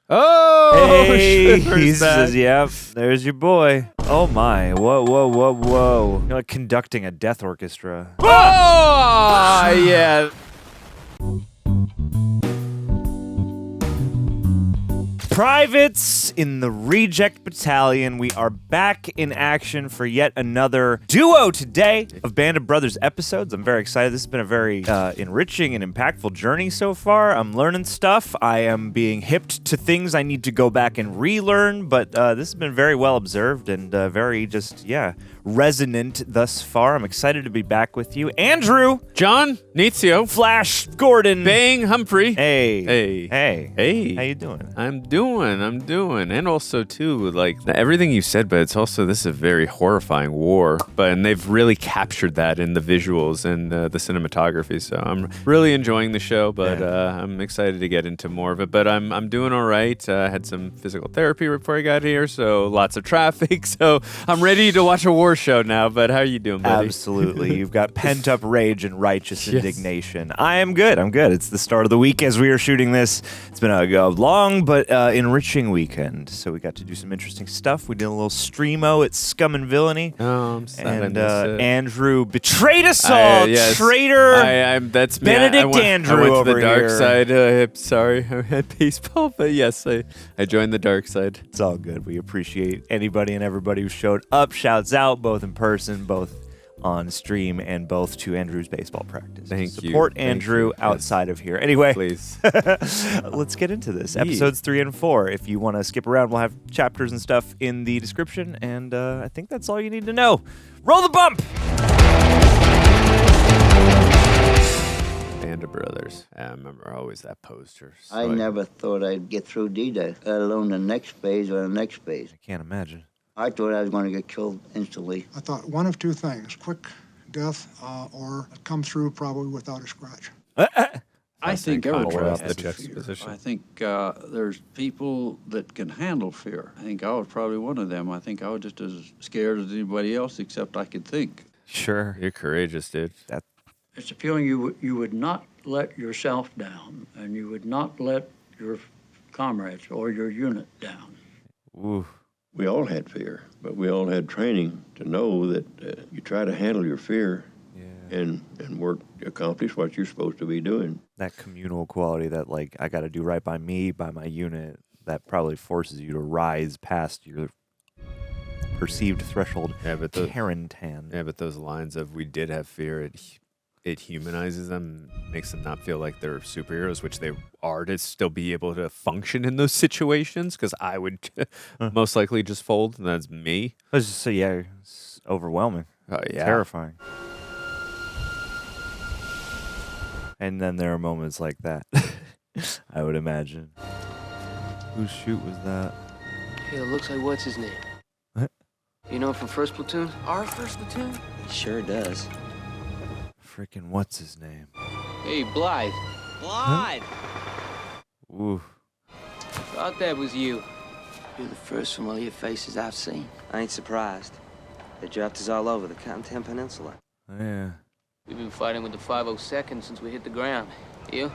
Oh, hey, Schiffer's he back. says, yep, there's your boy. Oh my, whoa. You're like conducting a death orchestra. Oh, yeah. Privates in the Reject Battalion, we are back in action for yet another duo today of Band of Brothers episodes. I'm very excited. This has been a very enriching and impactful journey so far. I'm learning stuff. I am being hipped to things I need to go back and relearn, but this has been very well observed and very resonant thus far. I'm excited to be back with you. Andrew! John, Nizio, Flash, Gordon. Bang, Humphrey. Hey. Hey. How you doing? I'm doing. And also, too, like, everything you said, but it's also, this is a very horrifying war. And they've really captured that in the visuals and the cinematography. So I'm really enjoying the show, but I'm excited to get into more of it. But I'm doing all right. I had some physical therapy before I got here, so lots of traffic. So I'm ready to watch a war show now. But how are you doing, buddy? Absolutely. You've got pent-up rage and righteous indignation. I am good. It's the start of the week as we are shooting this. It's been a long but enriching weekend. So we got to do some interesting stuff. We did a little streamo at Scum and Villainy. Oh, I'm sad And I missed it. Andrew betrayed us all. Yes. Traitor. That's me. Benedict I Andrew went over to the dark here. side. Sorry, I had baseball, but yes, I joined the dark side. It's all good. We appreciate anybody and everybody who showed up. Shouts out, both in person, both on stream, and both to Andrew's baseball practice. Thank you. Support Thank Andrew you. outside of here. Anyway, Please. let's get into this. Episodes 3 and 4. If you want to skip around, we'll have chapters and stuff in the description, and I think that's all you need to know. Roll the bump! Band of Brothers. I remember always that poster. So I never thought I'd get through D-Day, let alone the next phase or the next phase. I can't imagine. I thought I was going to get killed instantly. I thought one of two things, quick death or come through probably without a scratch. I think everyone contrast has the fear. juxtaposition. I think there's people that can handle fear. I think I was probably one of them. I think I was just as scared as anybody else, except I could think. Sure. You're courageous, dude. It's a feeling you would not let yourself down, and you would not let your comrades or your unit down. Ooh. We all had fear, but we all had training to know that you try to handle your fear and accomplish what you're supposed to be doing. That communal quality that, like, I got to do right by me, by my unit, that probably forces you to rise past your perceived threshold. Yeah, but Carentan. Yeah, but those lines of "we did have fear," it humanizes them, makes them not feel like they're superheroes, which they are, to still be able to function in those situations. Because I would most likely just fold, and that's me. I was just say, it's overwhelming. Terrifying. And then there are moments like that, I would imagine. Whose shoot was that? Hey, it looks like what's his name? What? You know him from First Platoon? Our First Platoon? He sure does. Freaking what's his name? Hey, Blythe. Blythe! Ooh. Thought that was you. You're the first familiar faces I've seen. I ain't surprised. They dropped us all over the Carentan Peninsula. Yeah. We've been fighting with the 502nd since we hit the ground. You?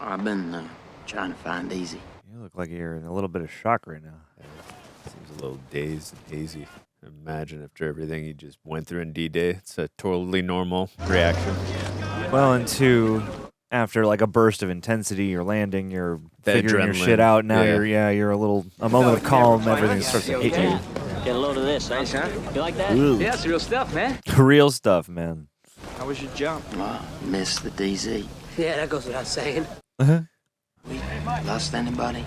I've been trying to find Easy. You look like you're in a little bit of shock right now. Seems a little dazed and hazy. Imagine after everything you just went through in D-Day, it's a totally normal reaction. Well, and two, after like a burst of intensity, you're landing, you're That figuring your adrenaline. shit out. Now Yeah. you're a moment of calm. Everything starts to hit you. Get a load of this, eh, son? You like that? Ooh. Yeah, it's real stuff, man. Real stuff, man. How was your jump? Missed the DZ. Yeah, that goes without saying. We lost anybody?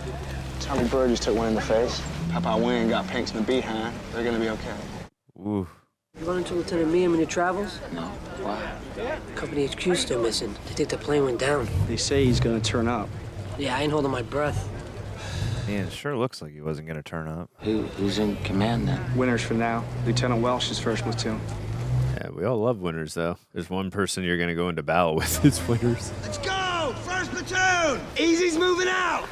Tommy Bird just took one in the face. Popeye Wing got pinks in the behind. They're gonna be okay. Ooh. You run into Lieutenant Meehan in your travels? No. Why? Company HQ's still missing. They think the plane went down. They say he's gonna turn up. Yeah, I ain't holding my breath. Man, it sure looks like he wasn't going to turn up. Who's in command then? Winners for now. Lieutenant Welsh is first platoon. Yeah, we all love winners, though. There's one person you're going to go into battle with. It's winners. Let's go! First platoon! Easy's moving out!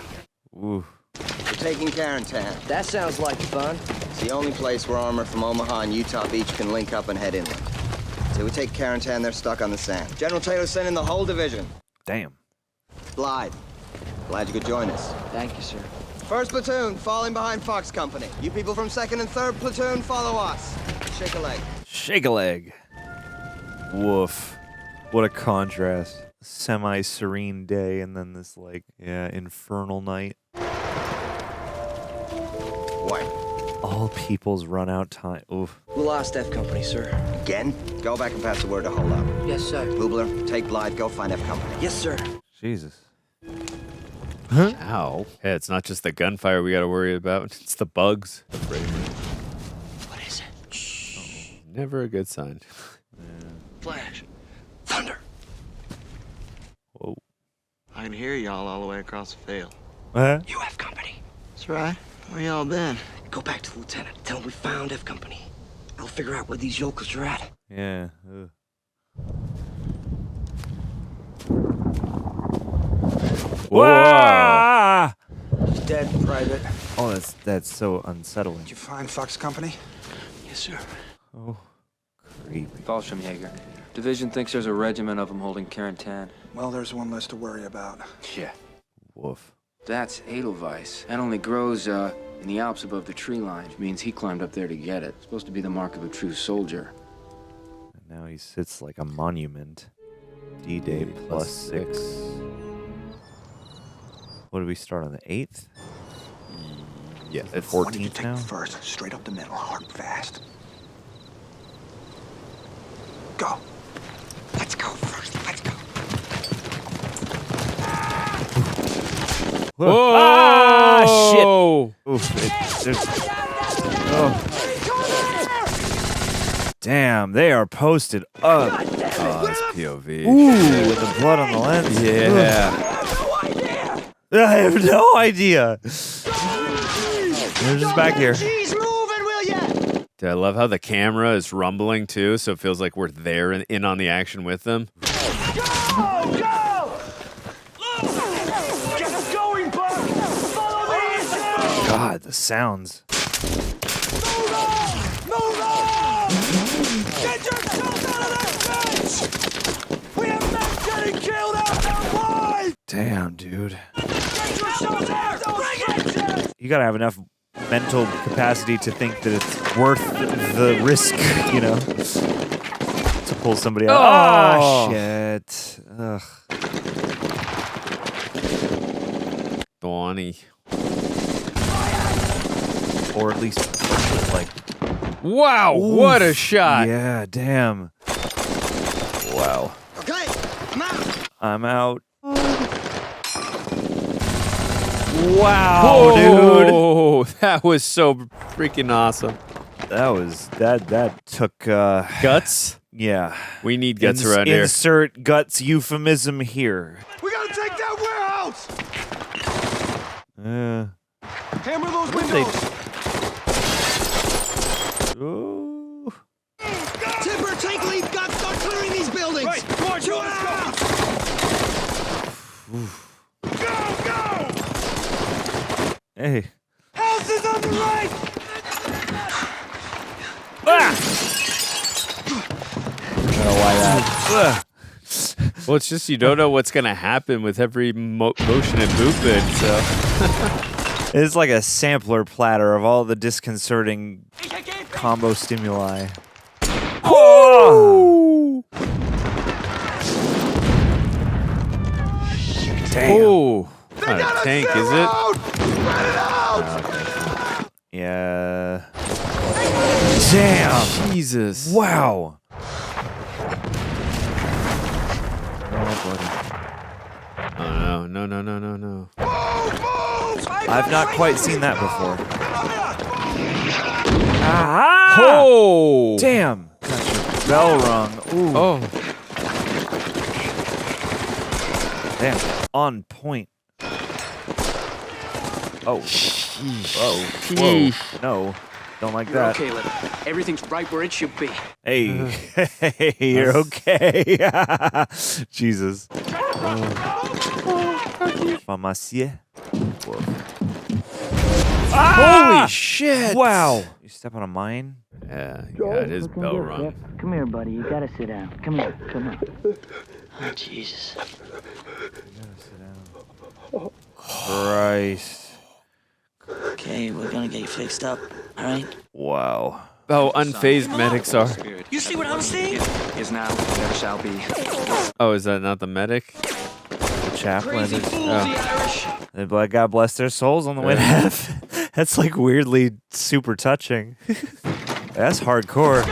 Ooh. We're taking Carentan. That sounds like fun. It's the only place where armor from Omaha and Utah Beach can link up and head inland. So we take Carentan, they're stuck on the sand. General Taylor sent in the whole division. Damn. Blythe, glad you could join us. Thank you, sir. First platoon, falling behind Fox Company. You people from second and third platoon, follow us. Shake a leg. Shake a leg. Woof. What a contrast. Semi-serene day and then this, like, infernal night. White. All people's run out time. Oof. We lost F Company, sir. Again? Go back and pass the word to hold up. Yes, sir. Hubler, take Blythe, go find F Company. Yes, sir. Jesus. Ow. Yeah, it's not just the gunfire we got to worry about. It's the bugs. What is it? Shh. Never a good sign. Flash. Thunder. Whoa. I can hear y'all all the way across the field. You F Company. That's right. Where y'all been? Go back to the lieutenant. Tell him we found F Company. I'll figure out where these yokels are at. Yeah. Whoa! He's dead, Private. Oh, that's so unsettling. Did you find Fox Company? Yes, sir. Oh, creepy. Jäger. Division thinks there's a regiment of them holding Carentan. Well, there's one less to worry about. Yeah. Woof. That's Edelweiss. That only grows in the Alps above the tree line, which means he climbed up there to get it. It's supposed to be the mark of a true soldier. And now he sits like a monument. D-Day +6. What did we start on the 8th? Yeah, the 14th now? First, straight up the middle, hard fast. Go. Let's go first. Let's go. Whoa! Ah, shit! Oof, damn, they are posted up. Oh, that's POV. Ooh, with the blood on the lens. Yeah. I have no idea. They're just back here. Dude, I love how the camera is rumbling too, so it feels like we're there and in on the action with them. God, the sounds. Move on! Get yourself out of that bench! We have men getting killed out there, boys! Damn, dude. Get yourself out! Bring it! You gotta have enough mental capacity to think that it's worth the risk, you know, to pull somebody out. Oh, shit. Ugh. Donnie. Or at least, like... Wow, oof, what a shot. Yeah, damn. Wow. Okay, I'm out. I'm out. Wow, Whoa, dude. That was so freaking awesome. That took... Guts? Yeah. We need guts around here. Insert guts euphemism here. We gotta take that warehouse! Hammer those windows! Ooh. Tipper, take lead, guts, start clearing these buildings! Right, come on, Joe, let's go! Go! Hey. Houses on the right! Ah! I don't know why that... Well, it's just you don't know what's going to happen with every motion and movement, so... It's like a sampler platter of all the disconcerting combo stimuli. Oh! Damn. Oh, not a tank, is it? Spread it out! Yeah. Damn. Jesus. Wow. Oh, no. I've not quite seen that before. Aha! Oh! Damn. Bell rung. Ooh. Oh. Damn. On point. Oh. Whoa. Whoa. No. Don't like You're that. okay, Liv. Everything's right where it should be. Hey. Hey, you're okay. Jesus. Pharmacie. Holy shit! Wow. You step on a mine? Yeah, it is bell rung. Come here, buddy. You gotta sit down. Come here. Come on. Oh, Jesus. Christ. Okay, we're gonna get you fixed up, all right? Wow. Oh, unfazed medics are. You see what I'm seeing? Is now, never shall be. Oh, is that not the medic? Chaplain. Crazy fools, the Irish. God bless their souls on the way to heaven. That's like weirdly super touching. That's hardcore.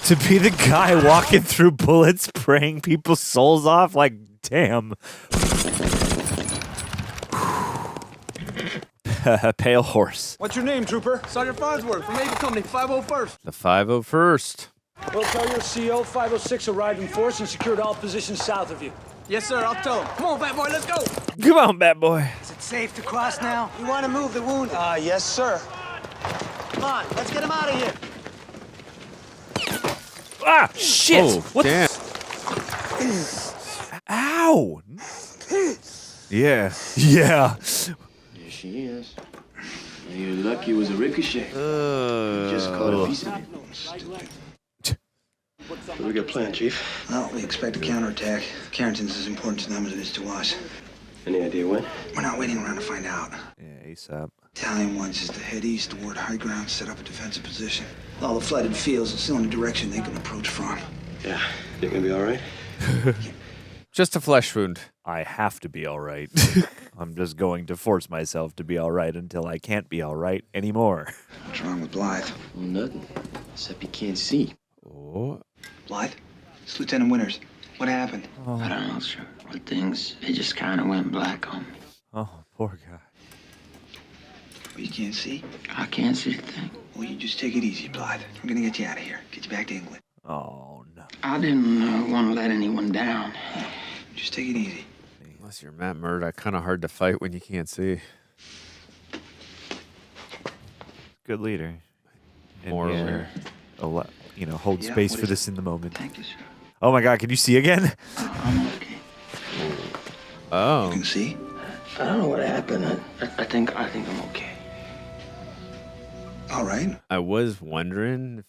To be the guy walking through bullets, praying people's souls off, like, damn. Pale horse. What's your name, Trooper? Sergeant Farnsworth from Naval Company 501st. The 501st. We'll tell your CO 506 arrived in force and secured all positions south of you. Yes, sir. I'll tell him. Come on, fat boy. Let's go. Come on, bad boy. Is it safe to cross now? You want to move the wounded? Yes, sir. Come on. Let's get him out of here. Ah, shit. Oh, what? damn. Ow. Yeah. Yeah. There she is. You're lucky it was a ricochet. Just caught a piece of it. What do we got planned, Chief? Well, we expect a counterattack. Carentan's as important to them as it is to us. Any idea when? We're not waiting around to find out. Yeah, ASAP. Battalion wants us to head east toward high ground, set up a defensive position. All the flooded fields, it's the only direction they can approach from. Yeah. You gonna be all right? Just a flesh wound. I have to be all right. I'm just going to force myself to be all right until I can't be all right anymore. What's wrong with Blythe? Well, nothing. Except he can't see. Oh. Blythe? It's Lieutenant Winters. What happened? I don't know, sir. But things, they just kind of went black on me. Oh, poor guy. Well, you can't see? I can't see a thing. Well, you just take it easy, Blythe. I'm gonna get you out of here. Get you back to England. Oh, no. I didn't want to let anyone down. Just take it easy. Unless you're Matt Murdock, kind of hard to fight when you can't see. Good leader. And More yeah, aware. Hold Yeah, space what for is this in the moment. Thank you, sir. Oh my God, can you see again? I'm okay. You Oh. can see? I don't know what happened. I think I'm okay. All right. I was wondering,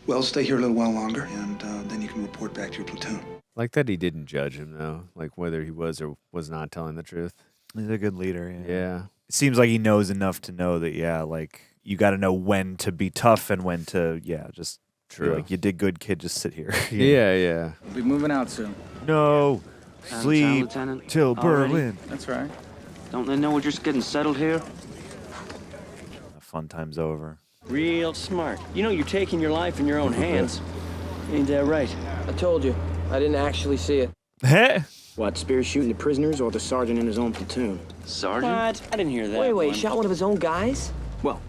Well, stay here a little while longer, and then you can report back to your platoon. like that he didn't judge him though, like whether he was or was not telling the truth. He's a good leader. Yeah. It seems like he knows enough to know that, like, you got to know when to be tough and when to, just True. be like, you did good, kid, just sit here. Yeah. We'll be moving out soon. No, Time, sleep Lieutenant. till Already? Berlin. That's right. Don't they know we're just getting settled here? The fun time's over. Real smart. You know you're taking your life in your own hands. Ain't that right? I told you. I didn't actually see it. What, Spears shooting the prisoners or the sergeant in his own platoon? Sergeant? What? I didn't hear that. Wait, one. shot one of his own guys? Well,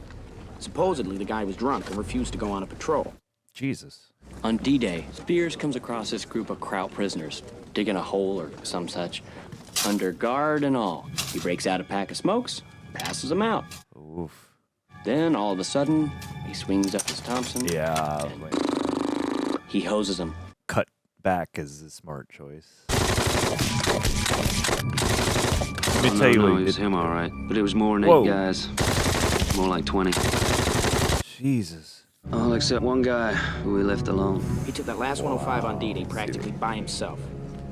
supposedly the guy was drunk and refused to go on a patrol. Jesus. On D-Day, Spears comes across this group of Kraut prisoners, digging a hole or some such. Under guard and all, he breaks out a pack of smokes, passes them out. Oof. Then, all of a sudden, he swings up his Thompson. Yeah. He hoses him. Cut back is a smart choice. Let me tell you what it he was did. him, all right. But it was more than Whoa. 8 guys. More like 20. Jesus. All except one guy who we left alone. He took that last 105 on D-Day practically by himself,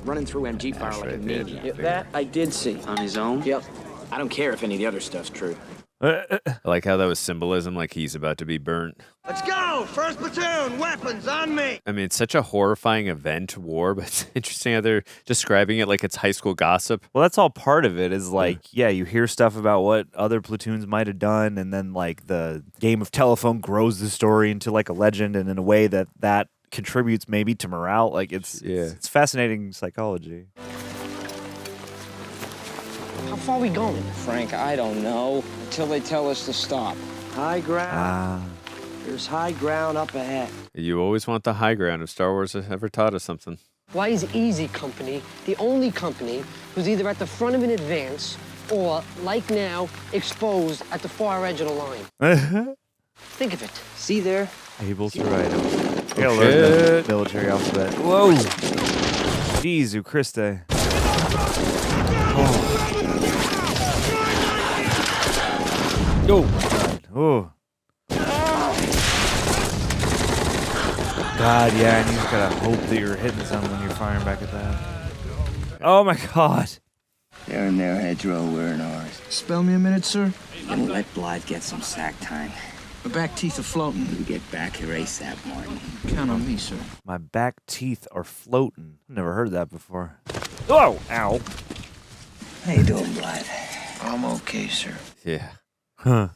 running through MG fire like a maniac. Yeah, that I did see. On his own? Yep. I don't care if any of the other stuff's true. I like how that was symbolism, like he's about to be burnt. Let's go! First platoon, weapons on me! I mean, it's such a horrifying event, war, but it's interesting how they're describing it like it's high school gossip. Well, that's all part of it is like, you hear stuff about what other platoons might have done, and then like the game of telephone grows the story into like a legend, and in a way that contributes maybe to morale. Like it's fascinating psychology. How far are we going? Frank, I don't know. Until they tell us to stop. High ground. There's high ground up ahead. You always want the high ground if Star Wars has ever taught us something. Why is Easy Company the only company who's either at the front of an advance or, like now, exposed at the far edge of the line? Think of it. See there? Able to write them. I gotta learn the military alphabet. Whoa! Jesu Christe. Oh. Oh. God, yeah, and you just gotta hope that you're hitting something when you're firing back at that. Oh my God. They're in their hedgerow, we're in ours. Spell me a minute, sir. Gonna let Blythe get some sack time. My back teeth are floating. You get back here ASAP, Martin. Count on me, sir. My back teeth are floating. Never heard that before. Oh, ow. How you doing, Blythe? I'm okay, sir. Yeah. Huh.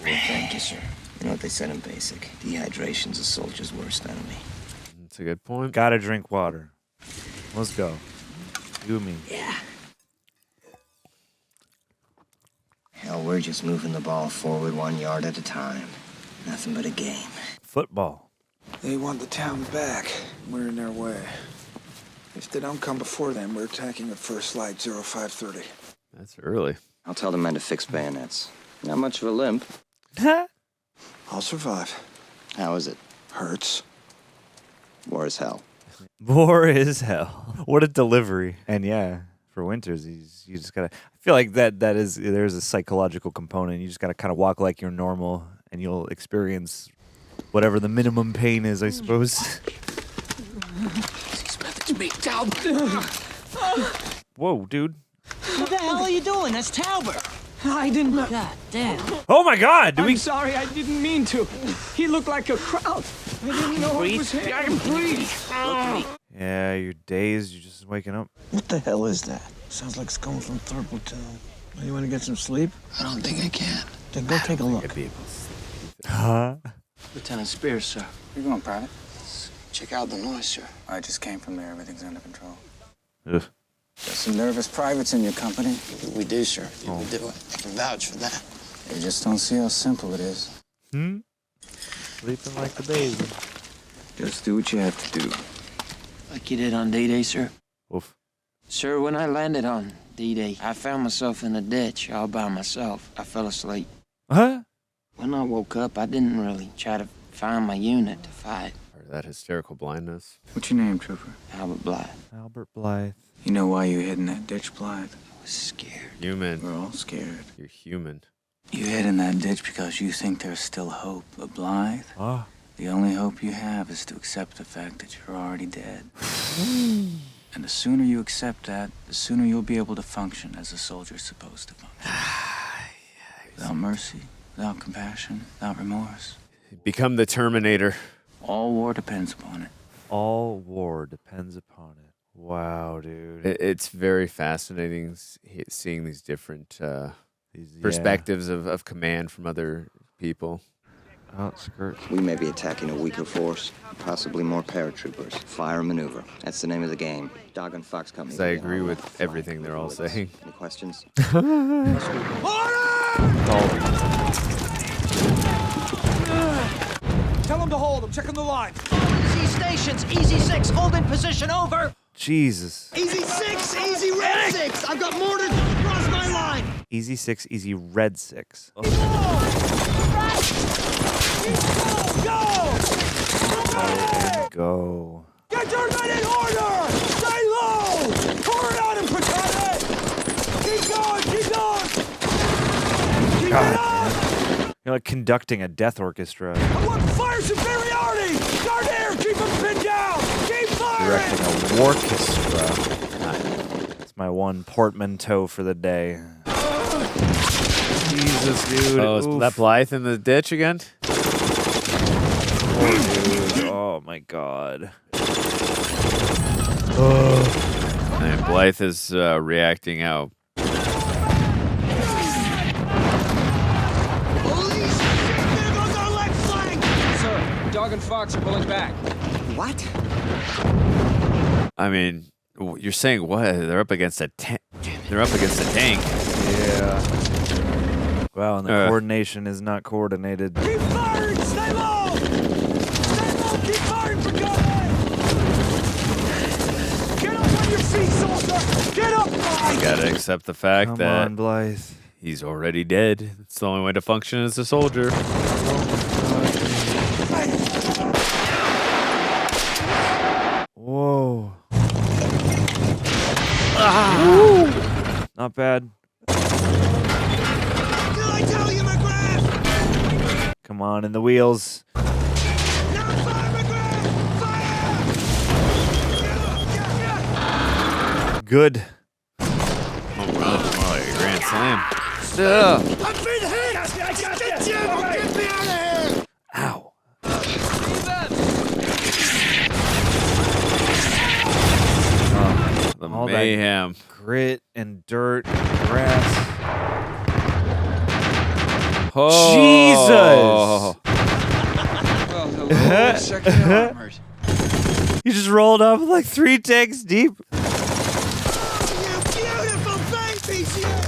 Well, thank you, sir. You know what they said in basic? Dehydration's a soldier's worst enemy. That's a good point. Gotta drink water. Let's go. You and me. Yeah. Hell, we're just moving the ball forward 1 yard at a time. Nothing but a game. Football. They want the town back. We're in their way. If they don't come before then, we're attacking at first light, 0530. That's early. I'll tell the men to fix bayonets. Not much of a limp. I'll survive. How is it? Hurts. War is hell. War is hell. What a delivery. And yeah, for Winters, you just gotta. I feel like there's a psychological component. You just gotta kind of walk like you're normal, and you'll experience whatever the minimum pain is, I suppose. Whoa, dude. What the hell are you doing? That's Talbot. I didn't. God damn. Oh my God! I'm sorry, I didn't mean to. He looked like a crowd. I didn't know it was him. I can breathe. Look at me. Yeah, you're dazed. You're just waking up. What the hell is that? Sounds like it's coming from 3rd Platoon. You want to get some sleep? I don't think I can. Then go take a look. Huh? Lieutenant Spears, sir. You going, Private? Check out the noise, sir. I just came from there. Everything's under control. Ugh. Got some nervous privates in your company. We do, sir. We do it. I can vouch for that. You just don't see how simple it is. Sleeping like the baby. Just do what you have to do. Like you did on D-Day, sir? Oof. Sir, when I landed on D-Day, I found myself in a ditch all by myself. I fell asleep. Huh? When I woke up, I didn't really try to find my unit to fight. Or that hysterical blindness. What's your name, Trooper? Albert Blythe. Albert Blythe. You know why you hid in that ditch, Blythe? I was scared. Human. We're all scared. You're human. You hid in that ditch because you think there's still hope. But Blythe, the only hope you have is to accept the fact that you're already dead. And the sooner you accept that, the sooner you'll be able to function as a soldier's supposed to function. Without mercy, without compassion, without remorse. Become the Terminator. All war depends upon it. All war depends upon it. Wow, dude. It's very fascinating seeing these different perspectives of command from other people. Oh, skirt. We may be attacking a weaker force, possibly more paratroopers. Fire and maneuver. That's the name of the game. Dog and Fox Company. I agree with everything they're all saying. Any questions? Tell him to hold. I'm checking the line. See stations. Easy 6. Hold in position. Over. Jesus. Easy 6. Easy red 6. I've got mortars across my line. Easy 6, easy red 6. Go! Go. Get your men in order! Stay low! Pour it out and protect it! Keep going! Keep going! Keep it up! You're like conducting a death orchestra. I want fire superiority! Guard air! Keep them pinned down! Keep firing! Directing a orchestra. It's my one portmanteau for the day. Jesus, dude. Oh, is that Blythe in the ditch again? Poor dude. Oh, my God. And Blythe is reacting out. Sir, Dog and Fox are pulling back. What? I mean, you're saying what? They're up against a tank. They're up against a tank. Yeah. Wow, and the coordination is not coordinated. Keep firing! Stay low! Stay low! Keep firing for God's sake! Get up on your feet, soldier! Get up, Blythe! You gotta accept the fact Come that on, Blythe. he's already dead. It's the only way to function as a soldier. Whoa. Ah. Not bad. I tell you, McGrath! Come on, in the wheels. Now fire, McGrath! Fire! Good. Oh slam. Still. I've been hit! Get me out of here! Ow. The All that mayhem. grit and dirt and grass. Oh. Jesus! Second armored. You just rolled up like 3 tanks deep.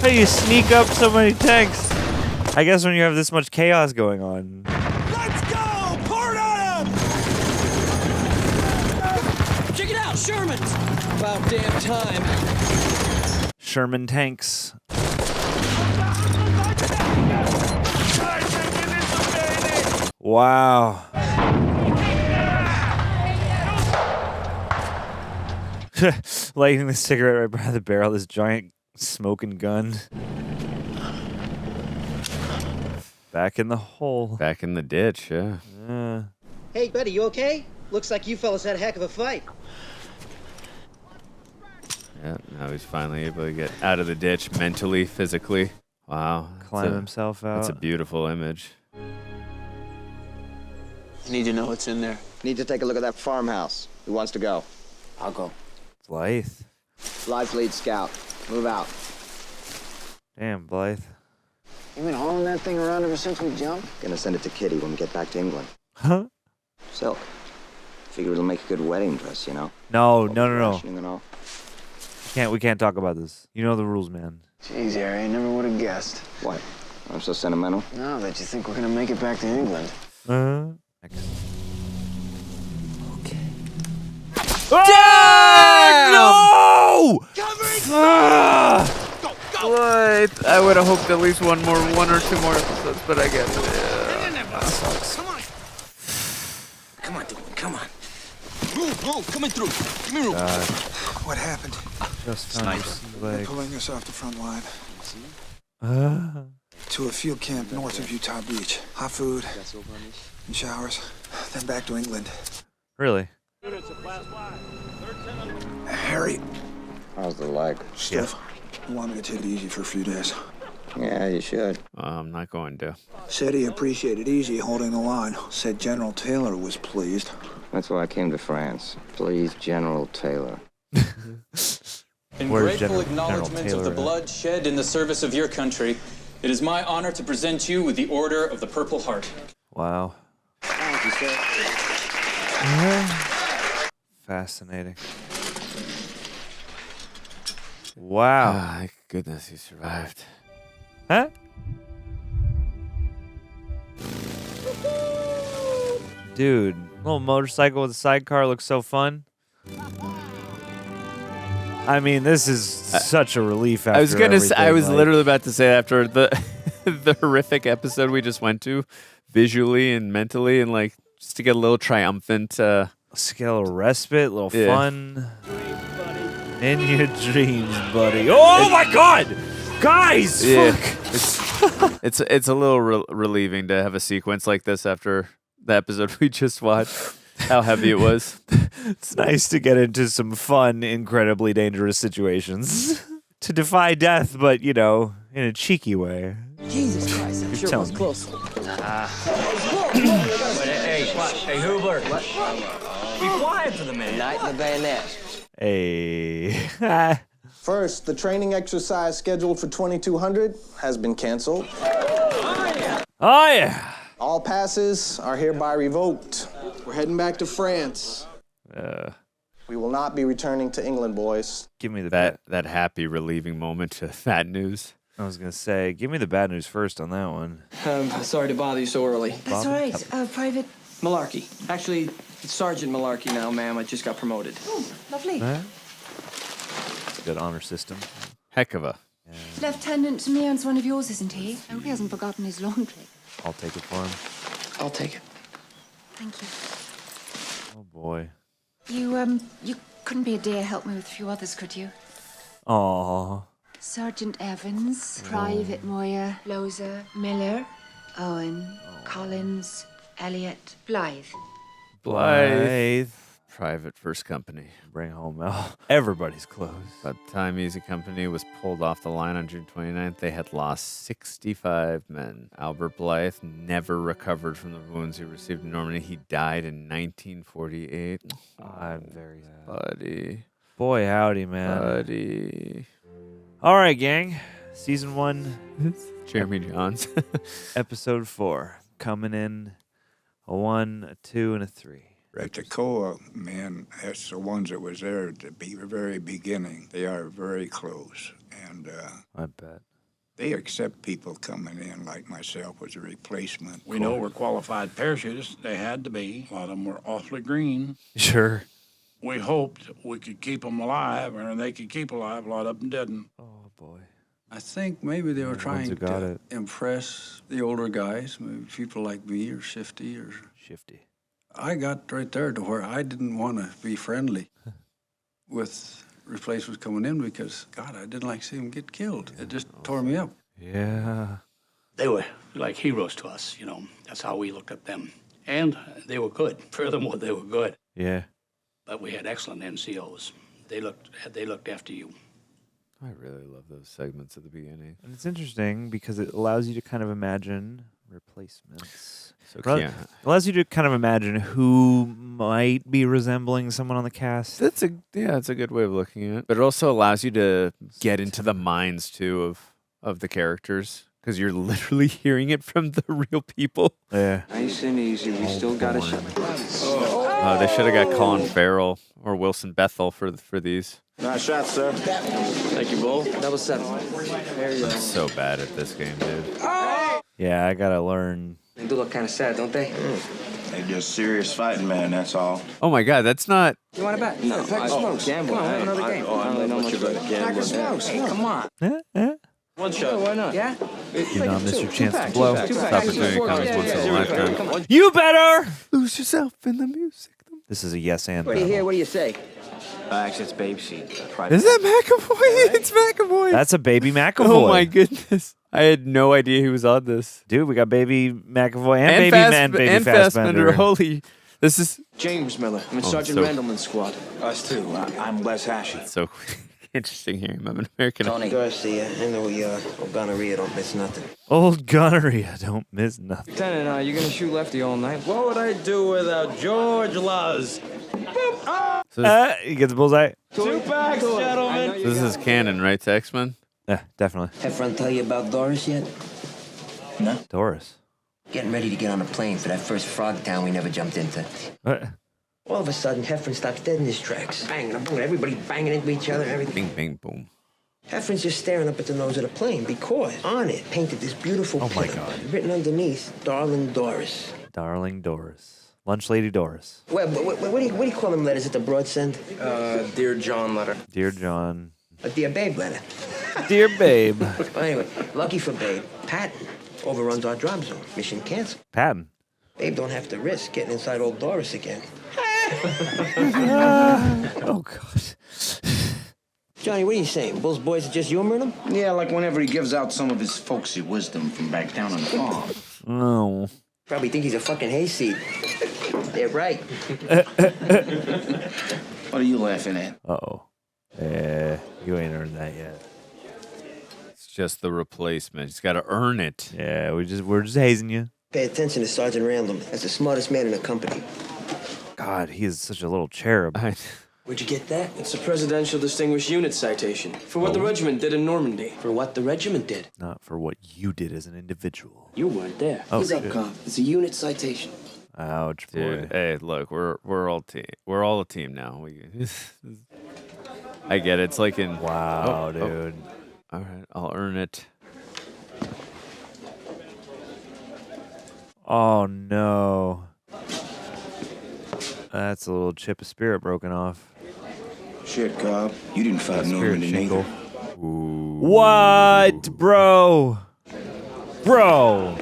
How do you sneak up so many tanks? I guess when you have this much chaos going on. Let's go! Pour it on him! Check it out, Sherman's. About damn time. Sherman tanks. Wow. Lighting the cigarette right by the barrel of this giant smoking gun. Back in the hole. Back in the ditch, yeah. Hey, buddy, you okay? Looks like you fellas had a heck of a fight. Yeah, now he's finally able to get out of the ditch mentally, physically. Wow. Climb himself out. That's a beautiful image. I need to know what's in there. Need to take a look at that farmhouse. Who wants to go? I'll go. Blythe. Blythe's lead scout. Move out. Damn, Blythe. You been hauling that thing around ever since we jumped? Gonna send it to Kitty when we get back to England. Huh? Silk. Figure it'll make a good wedding dress, you know? No. Rationing and all. We can't talk about this. You know the rules, man. Jeez, Harry, I never would have guessed. What? I'm so sentimental? No, that you think we're gonna make it back to England. No! What? I would have hoped at least one or two more episodes, but I guess. Come on. Come on, Damian, come on. Move, coming through. Give me room. What happened? Just found They're pulling us off the front line. To a field camp north of Utah Beach. Hot food and showers. Then back to England. Really? Harry. How's the leg? Stiff. You want me to take it easy for a few days? Yeah, you should. I'm not going to. Said he appreciated Easy holding the line. Said General Taylor was pleased. That's why I came to France. Please, General Taylor. In grateful acknowledgement of the blood shed in the service of your country, it is my honor to present you with the Order of the Purple Heart. Wow. Fascinating. Wow. Thank goodness he survived. Huh? Dude, little motorcycle with a sidecar looks so fun. I mean, this is such a relief after I was everything, literally about to say after the the horrific episode we just went to, visually and mentally, and like just to get a little triumphant. Let's get a little respite, a little fun. In your dreams, buddy. Oh my God, guys! Yeah, Fuck. it's a little relieving to have a sequence like this after the episode we just watched. How heavy it was. It's nice to get into some fun, incredibly dangerous situations. To defy death, but, you know, in a cheeky way. Jesus Christ, I'm sure it was close. Hey, Hubert. Be quiet for the minute. Night in the bayonet. Hey. First, the training exercise scheduled for 2200 has been canceled. Oh, yeah. All passes are hereby revoked. We're heading back to France. We will not be returning to England, boys. Give me that happy, relieving moment to that news. I was going to say, give me the bad news first on that one. Sorry to bother you so early. That's all right. Private... Malarkey. Actually, it's Sergeant Malarkey now, ma'am. I just got promoted. Oh, lovely. Good honor system. Heck of a. Yeah. Lieutenant Meon's one of yours, isn't he? I hope he hasn't forgotten his laundry. I'll take it for him. I'll take it. Thank you. Oh, boy. You couldn't be a dear help me with a few others, could you? Aww. Sergeant Evans, Private Moyer, Loza, Miller, Owen, Collins, Elliot, Blythe. Blythe. Private First Company. Bring home everybody's clothes. By the time Easy Company was pulled off the line on June 29th, they had lost 65 men. Albert Blythe never recovered from the wounds he received in Normandy. He died in 1948. I'm very sad. Buddy. Boy, howdy, man. Buddy. All right, gang. Season 1. Jeremy Johns. Episode 4. Coming in a 1, a 2, and a 3. At the COA, man, that's the ones that was there at the very beginning. They are very close. And I bet. They accept people coming in like myself as a replacement. We know we're qualified parachutists. They had to be. A lot of them were awfully green. Sure. We hoped we could keep them alive, and they could keep alive. A lot of them didn't. Oh, boy. I think maybe they were trying to impress the older guys, maybe people like me or Shifty. I got right there to where I didn't want to be friendly with replacements coming in because, God, I didn't like seeing them get killed. It just tore me up. Yeah. They were like heroes to us, you know. That's how we looked at them. And they were good. Furthermore, they were good. Yeah. But we had excellent NCOs. They looked after you. I really love those segments at the beginning. And it's interesting because it allows you to kind of imagine replacements. Yeah. Allows you to kind of imagine who might be resembling someone on the cast. That's a good way of looking at it. But it also allows you to get into the minds too of the characters because you're literally hearing it from the real people. Yeah. Nice and easy. We still got a shot. They should have got Colin Farrell or Wilson Bethel for these. Nice shot, sir. Thank you, Bull. Double 7. There you go. I'm so bad at this game, dude. Yeah, I gotta learn. They do look kind of sad, don't they? They're just serious fighting, man, that's all. Oh my God, that's not. You want to bet? No, pack of smokes. Gamble. Come on, have another game. I don't know much about gambling. Pack of smokes. Hey, come on. One shot. Why not? Yeah? You not miss your chance to blow. This opportunity comes once in a lifetime. You better lose yourself in the music. This is a yes and. What do you hear? What do you say? Actually, it's Babe Seat. Is that McAvoy? It's McAvoy. That's a baby McAvoy. Oh my goodness. I had no idea he was on this. Dude, we got baby McAvoy and baby Fassbender. Holy, this is James Miller. I'm in Sergeant Randleman's squad. Us too. I'm Les Ashy. So interesting hearing him. I'm an American. Tony Garcia. I know we old gonorrhea don't miss nothing. Old gonorrhea don't miss nothing. Lieutenant, you're gonna shoot lefty all night? What would I do without George Laws? He gets the bullseye. 2 packs, gentlemen. This is canon, right, to X-Men? Yeah, definitely. Heffron tell you about Doris yet? No. Doris. Getting ready to get on a plane for that first frog town we never jumped into. What? All of a sudden, Heffron stops dead in his tracks. Banging, boom, everybody banging into each other and everything. Bing, bing, boom. Heffron's just staring up at the nose of the plane because on it painted this beautiful Oh my pin God. written underneath, Darling Doris. Darling Doris. Lunch Lady Doris. What do you call them letters at the broad send? Dear John letter. Dear John. A Dear Babe letter. Dear Babe. Well, anyway, lucky for Babe, Patton overruns our drop zone. Mission canceled. Patton. Babe don't have to risk getting inside old Doris again. Oh, God. Johnny, what are you saying? Bull's boys are just humoring him? Yeah, like whenever he gives out some of his folksy wisdom from back down on the farm. No. Probably think he's a fucking hayseed. They're right. What are you laughing at? Uh-oh. You ain't earned that yet. It's just the replacement. He's got to earn it. Yeah, we're just hazing you. Pay attention to Sergeant Random. That's the smartest man in the company. God, he is such a little cherub. Where'd you get that? It's a Presidential Distinguished Unit citation for what the regiment did in Normandy. For what the regiment did? Not for what you did as an individual. You weren't there. Oh, He's up, shit. Cop. It's a unit citation. Ouch, boy. Dude, hey, look, we're all team. We're all a team now. I get it. It's like in wow, dude. All right, I'll earn it. Oh no. That's a little chip of spirit broken off. Shit, Cobb. You didn't fight Normandy neither. What, bro? Bro.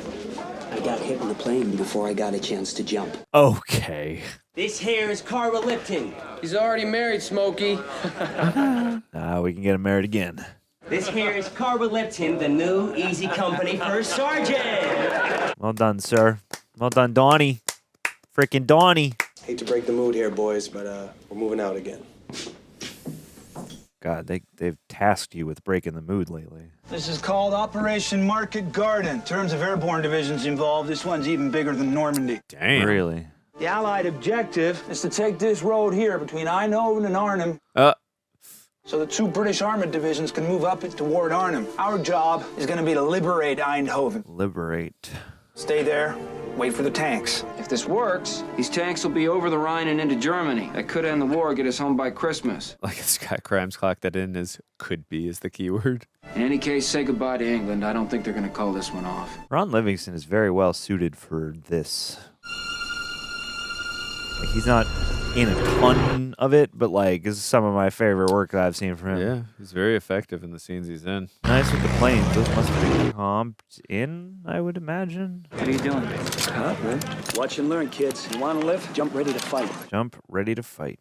I got hit in the plane before I got a chance to jump. Okay. This here is Carl Lipton. He's already married, Smokey. We can get him married again. This here is Carl Lipton, the new Easy Company First Sergeant. Well done, sir. Well done, Donnie. Freaking Donnie. Hate to break the mood here, boys, but we're moving out again. God, they've tasked you with breaking the mood lately. This is called Operation Market Garden. In terms of airborne divisions involved, this one's even bigger than Normandy. Damn. Really? The Allied objective is to take this road here between Eindhoven and Arnhem. So the 2 British armored divisions can move up it toward Arnhem. Our job is going to be to liberate Eindhoven. Liberate. Stay there, wait for the tanks. If this works, these tanks will be over the Rhine and into Germany. That could end the war, get us home by Christmas. Like Scott Grimes clocked that in as could be is the key word. In any case, say goodbye to England. I don't think they're going to call this one off. Ron Livingston is very well suited for this. Like, he's not in a ton of it, but like this is some of my favorite work that I've seen from him. Yeah, he's very effective in the scenes he's in. Nice with the planes. Those must be comped in, I would imagine. What are you doing? Huh? Watch and learn, kids. You want to live? Jump ready to fight. Jump ready to fight.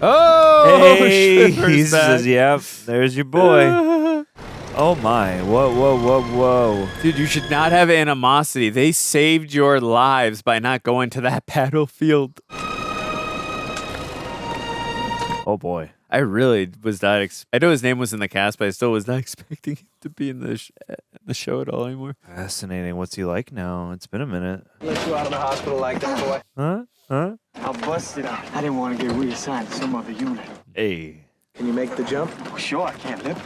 Oh, hey, he says, "Yep, there's your boy." Oh my! Whoa! Dude, you should not have animosity. They saved your lives by not going to that battlefield. Oh boy! I really was not. I know his name was in the cast, but I still was not expecting him to be in the show at all anymore. Fascinating. What's he like now? It's been a minute. Let you out of the hospital like that, boy. Huh? I busted out. I didn't want to get reassigned to some other unit. Hey. Can you make the jump? Oh, sure, I can't live.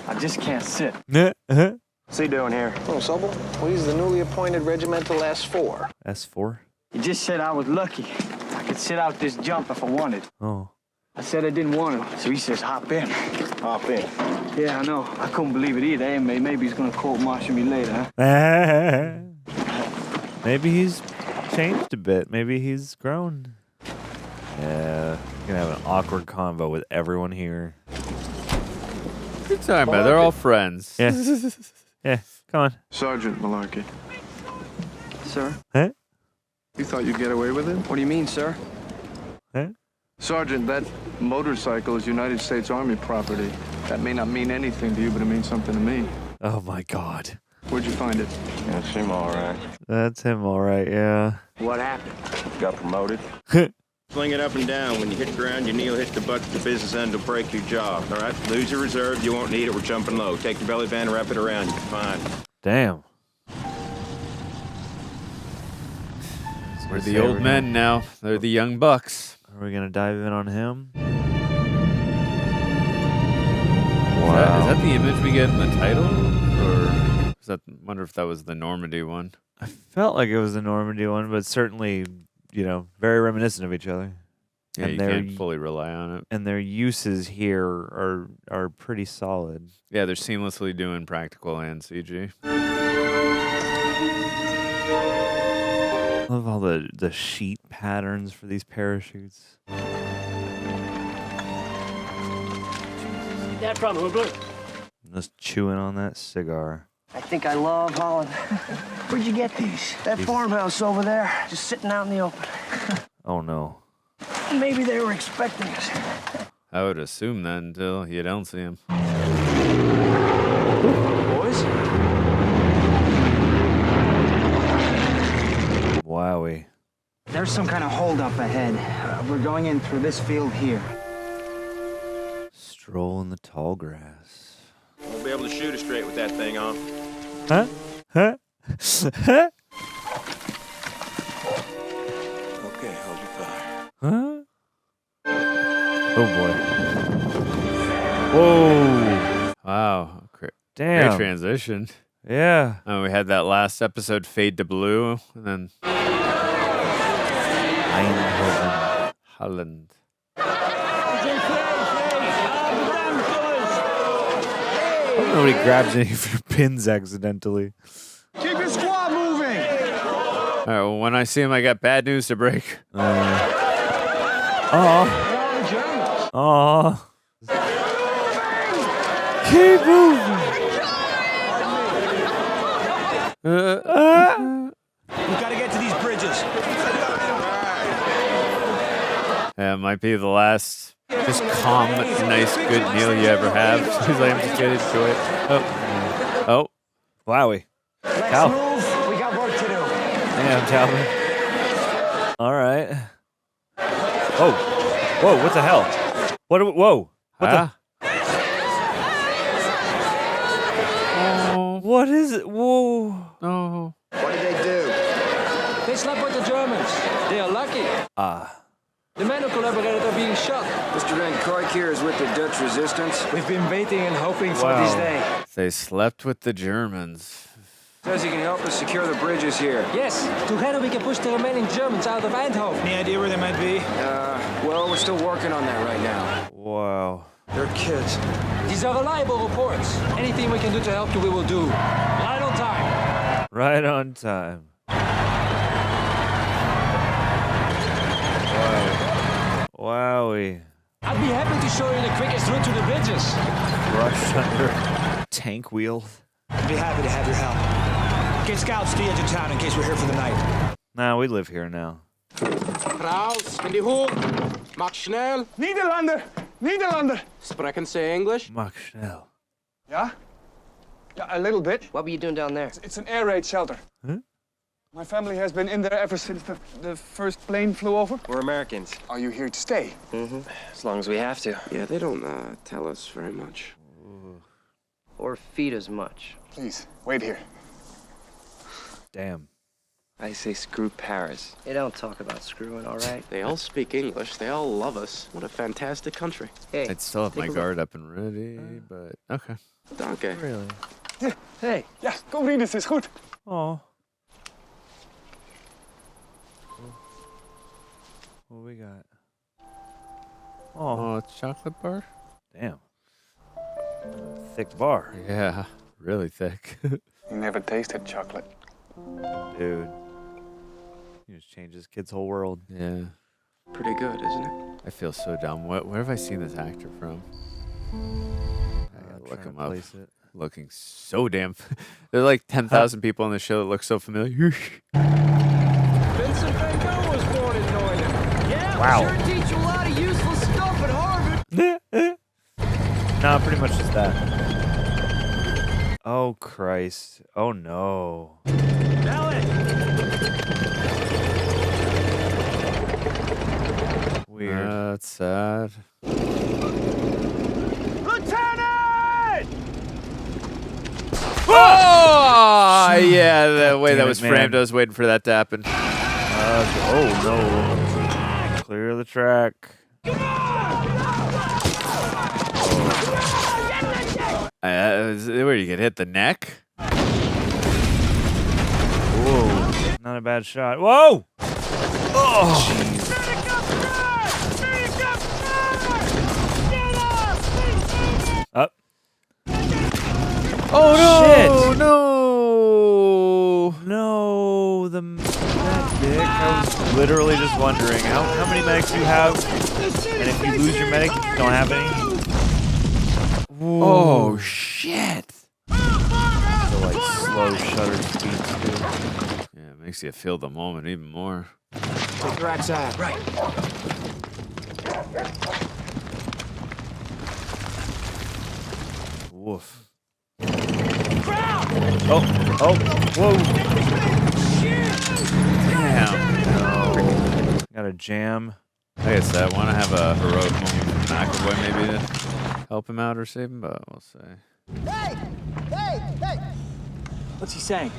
I just can't sit. What's he doing here? Ensemble? Well, he's the newly appointed regimental S4. S4? He just said I was lucky. I could sit out this jump if I wanted. Oh. I said I didn't want to, so he says hop in. Hop in? Yeah, I know. I couldn't believe it either. Hey, maybe he's going to court-martial me later, huh? Maybe he's changed a bit. Maybe he's grown. Yeah, you're gonna have an awkward convo with everyone here. What are you talking about? They're all friends. Yeah. Yeah, come on. Sergeant Malarkey. Sir? Huh? You thought you'd get away with it? What do you mean, sir? Huh? Sergeant, that motorcycle is United States Army property. That may not mean anything to you, but it means something to me. Oh my God. Where'd you find it? That's him, all right. That's him, all right, yeah. What happened? Got promoted. Fling it up and down. When you hit the ground, your knee will hit the butt. The business end will break your jaw. All right? Lose your reserve. You won't need it. We're jumping low. Take the belly band and wrap it around. You're fine. Damn. We're the old men now. They're the young bucks. Are we going to dive in on him? Wow. Is that the image we get in the title? Or is that, I wonder if that was the Normandy one. I felt like it was the Normandy one, but certainly, you know, very reminiscent of each other. Yeah, and you can't fully rely on it. And their uses here are pretty solid. Yeah, they're seamlessly doing practical and CG. I love all the sheet patterns for these parachutes. That from Hoogler? Just chewing on that cigar. I think I love Holland. Where'd you get these? That farmhouse over there, just sitting out in the open. Oh no. Maybe they were expecting us. I would assume that until you don't see them. Boys? Wowie. There's some kind of holdup ahead. We're going in through this field here. Stroll in the tall grass. Won't be able to shoot it straight with that thing on. Huh? Huh? Huh? Okay, hold your fire. Huh? Oh boy. Whoa. Wow. Damn. Great transition. Yeah. We had that last episode fade to blue, and then Holland. Nobody grabs any of your pins accidentally. Keep your squad moving! All right, well, when I see him, I got bad news to break. Oh. Keep moving! We gotta get to these bridges. Yeah, it might be the last just calm, nice, good meal you ever have. He's like, I'm just gonna enjoy it. Oh. Wowie. Let's move. We got work to do. Damn, Calvin. All right. Oh. Whoa, what the hell? Whoa. What the? What is it? Whoa. Oh. What did they do? They slept with the Germans. They are lucky. The men who collaborated are being shot. Mr. Van Kroik here is with the Dutch resistance. We've been waiting and hoping for this day. They slept with the Germans. Says he can help us secure the bridges here. Yes, together we can push the remaining Germans out of Eindhoven. Any idea where they might be? Well, we're still working on that right now. Wow. They're kids. These are reliable reports. Anything we can do to help you, we will do. Right on time. Right on time. Wow. Wowie. I'd be happy to show you the quickest route to the bridges. Rushed under tank wheel. I'd be happy to have your help. Get scouts to the edge of town in case we're here for the night. Nah, we live here now. Raus, in die Hoek. Mach schnell. Niederlander. Sprechen Sie English? Mach schnell. Yeah? Yeah, a little bit. What were you doing down there? It's an air raid shelter. Huh? My family has been in there ever since the first plane flew over. We're Americans. Are you here to stay? Mm-hmm. As long as we have to. Yeah, they don't tell us very much. Or feed as much. Please, wait here. Damn. I say screw Paris. They don't talk about screwing, all right? They all speak English. They all love us. What a fantastic country. Hey, I'd still have my guard up and ready, but okay. Danke. Really? Hey. Ja, kom vrienden, het is goed. Oh. What we got? Oh, it's chocolate bar? Damn. Thick bar. Yeah, really thick. You never tasted chocolate. Dude. You just changed this kid's whole world. Yeah. Pretty good, isn't it? I feel so dumb. Where have I seen this actor from? I gotta look him up. Looking so damn... There are like 10,000 people on the show that look so familiar. Vincent Van Gogh was born in Neuilly. Yeah, wow. Sure teach you a lot of useful stuff at Harvard. Nah, pretty much just that. Oh, Christ. Oh, no. Weird. That's sad. Lieutenant! Oh, yeah, the way that was framed, I was waiting for that to happen. Oh, no. Clear the track. Where you get hit? The neck? Whoa. Not a bad shot. Whoa! Oh! Jeez. Up. Oh, no! Shit. No! That dick. I was literally just wondering how many medics do you have? And if you lose your medic, you don't have any? Whoa. Oh, shit! So, like, slow shutter speeds, too. Yeah, it makes you feel the moment even more. Take the right side. Right. Woof. Oh, whoa. Damn. No. Got a jam. Like I said, I want to have a heroic moment from McAvoy maybe to help him out or save him, but we'll see. Hey! What's he saying?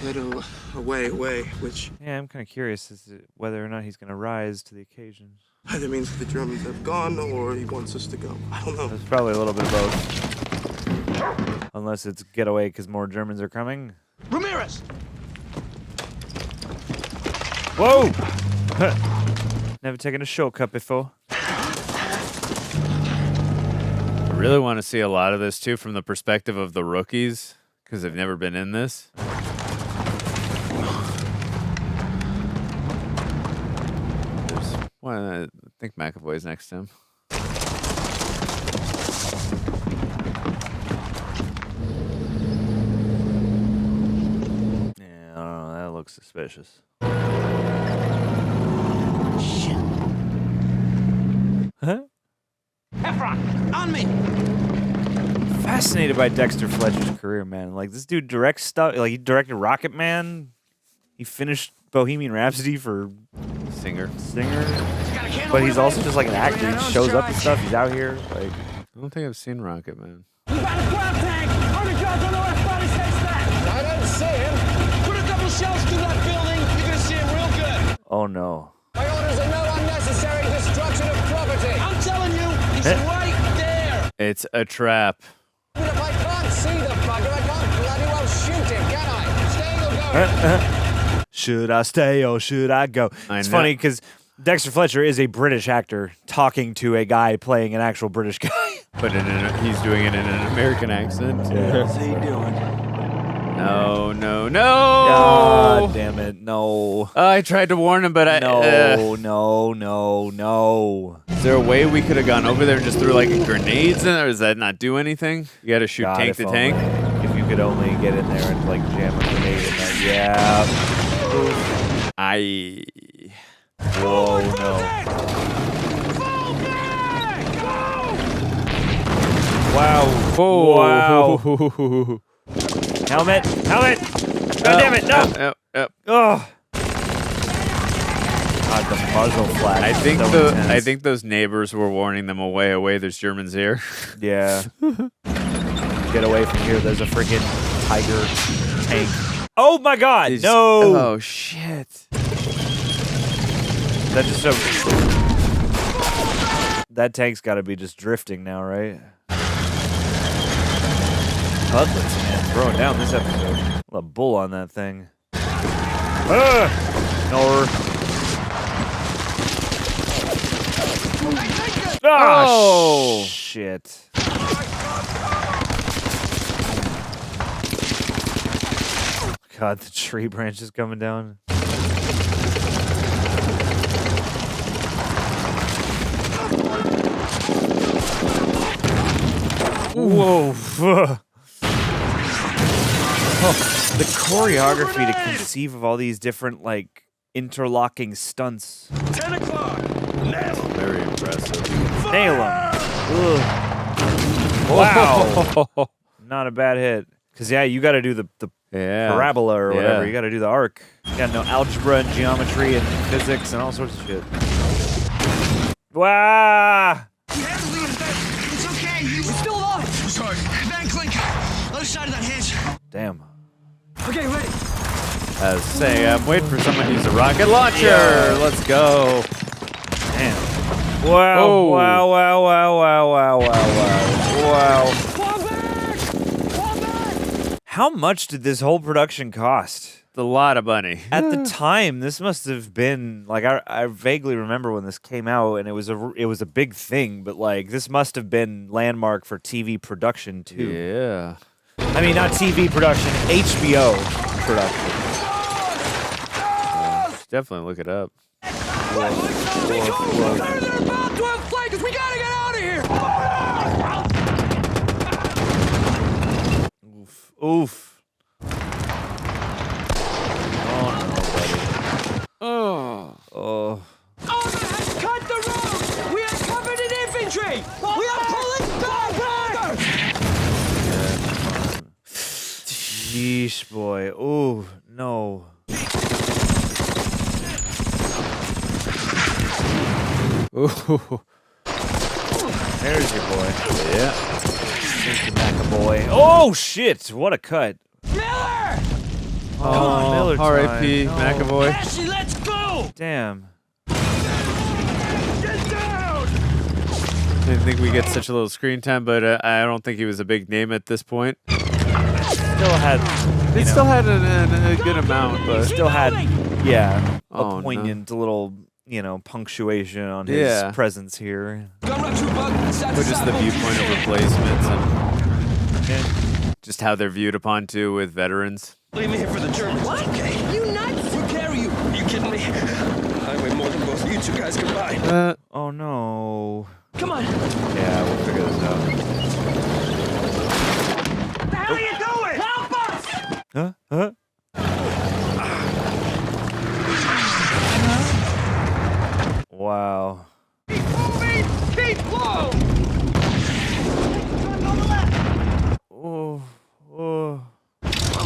Little away, which Yeah, I'm kind of curious as to whether or not he's going to rise to the occasion. either means the Germans have gone or he wants us to go. I don't know. There's probably a little bit of both. Unless it's get away because more Germans are coming. Ramirez! Whoa! Never taken a shortcut before. I really want to see a lot of this too from the perspective of the rookies because they've never been in this. I think McAvoy's next to him. Yeah, I don't know. That looks suspicious. Huh? Heffron, on me! Fascinated by Dexter Fletcher's career, man. Like, this dude directs stuff. Like, he directed Rocket Man. He finished Bohemian Rhapsody for singer. But he's also just like an actor. He shows up and stuff. He's out here. Like, I don't think I've seen Rocket Man. We got a grab tank! Under guards on the left, body stays back! I don't see him. Put a couple shells through that building, you're gonna see him real good. oh no. My orders are no unnecessary destruction of property. I'm telling you, he's right there. It's a trap. But if I can't see the bugger, I can't bloody well shoot him, can I? Staying or going? Should I stay or should I go? It's funny because Dexter Fletcher is a British actor talking to a guy playing an actual British guy. But he's doing it in an American accent. Yeah. What's he doing? No. God damn it, no. I tried to warn him, but No. Is there a way we could have gone over there and just threw like grenades in there? Does that not do anything? You got to shoot tank to tank? If you could only get in there and like jam a grenade in there. Yeah. Whoa, no. Wow. Whoa. Wow. Helmet. God damn it. No. Yep. Oh. God, the muzzle flash. I think those neighbors were warning them away. There's Germans here. Yeah. Get away from here. There's a freaking tiger tank. Oh my God. No. Oh shit. That just that tank's got to be just drifting now, right? Cutlass, man, throwing down this episode. A bull on that thing. Oh shit! God, the tree branch is coming down. Whoa. The choreography to conceive of all these different, like, interlocking stunts. 10 o'clock. Very impressive. Nail him. Wow. Not a bad hit. Because, yeah, you got to do the parabola or whatever. You got to do the arc. You got to know algebra and geometry and physics and all sorts of shit. Wow. It's okay. You're still alive. Sorry. Van Klink. Other side of that hinge. Damn. Okay, ready. I was saying, I'm waiting for someone to use a rocket launcher. Yeah. Let's go. Damn. Wow. Oh. Wow. How much did this whole production cost? A lot of money. At the time, this must have been like I vaguely remember when this came out, and it was a big thing. But like this must have been landmark for TV production too. Yeah. I mean, not TV production, HBO production. Definitely look it up. They're about to have flankers. We gotta get out of here. Oof. Oh. Cut the road. We are covered in infantry. We are pulling back. Yeesh, boy. Oh no. Ooh. There's your boy. Yeah. Mr. McAvoy. Oh shit! What a cut. Miller! Oh, Miller time. R.I.P. No. McAvoy. Ashley, let's go! Damn. Get down! Didn't think we get such a little screen time, but I don't think he was a big name at this point. Still had. It still had a good amount, but still had. Yeah. Oh, A poignant little. Punctuation on his presence here. But just the viewpoint of replacements and just how they're viewed upon too with veterans. Leave me here for the Germans. What? Okay. You nuts? We'll carry you. Are you kidding me? I weigh more than both of you two guys combined. Oh no. Come on. Yeah, we'll figure this out. What the hell are you doing? Help us! Huh? Wow. Keep moving! Keep low! Oh.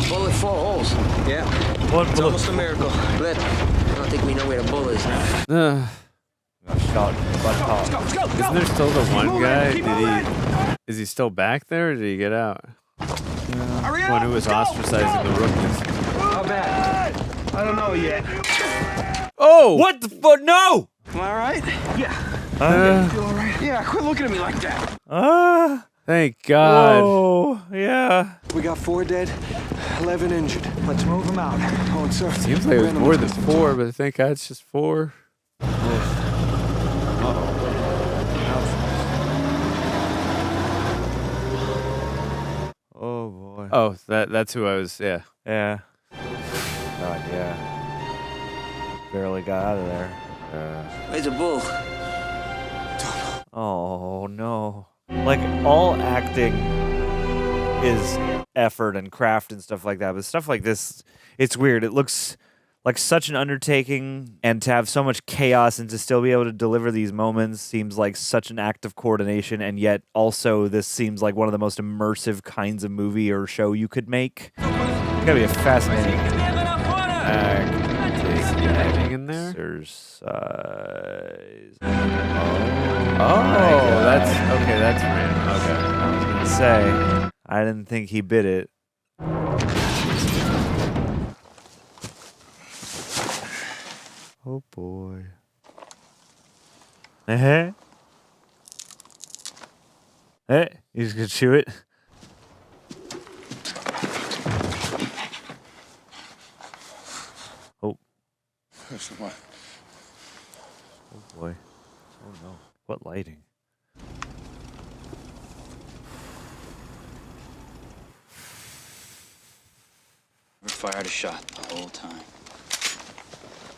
Bullet 4 holes. Yeah. It's almost a miracle. But I don't think we know where the bull is now. Shot. Let's go. Isn't there still the one guy? Is he still back there, or did he get out? One who was ostracizing the rookies. How bad? I don't know yet. Oh! What the fuck? No! Am I all right? Yeah. You feel all right? Yeah, quit looking at me like that. Thank God. Oh, yeah. We got 4 dead, 11 injured. Let's move them out. Oh, and sir. Seems like it was more than 4, but thank God it's just 4. Oh boy. Oh, that's who I was. Yeah. Yeah. God, yeah. Barely got out of there. Where's the bull? Oh no. Like, all acting is effort and craft and stuff like that, but stuff like this, it's weird. It looks like such an undertaking, and to have so much chaos and to still be able to deliver these moments seems like such an act of coordination, and yet also this seems like one of the most immersive kinds of movie or show you could make. It's gotta be a fascinating acting in there. Exercise. That's okay. That's random. Okay. I was gonna say, I didn't think he bit it. Oh boy. Hey, you just gonna chew it? Oh. What? Oh boy. Oh no. What lighting? Never fired a shot the whole time.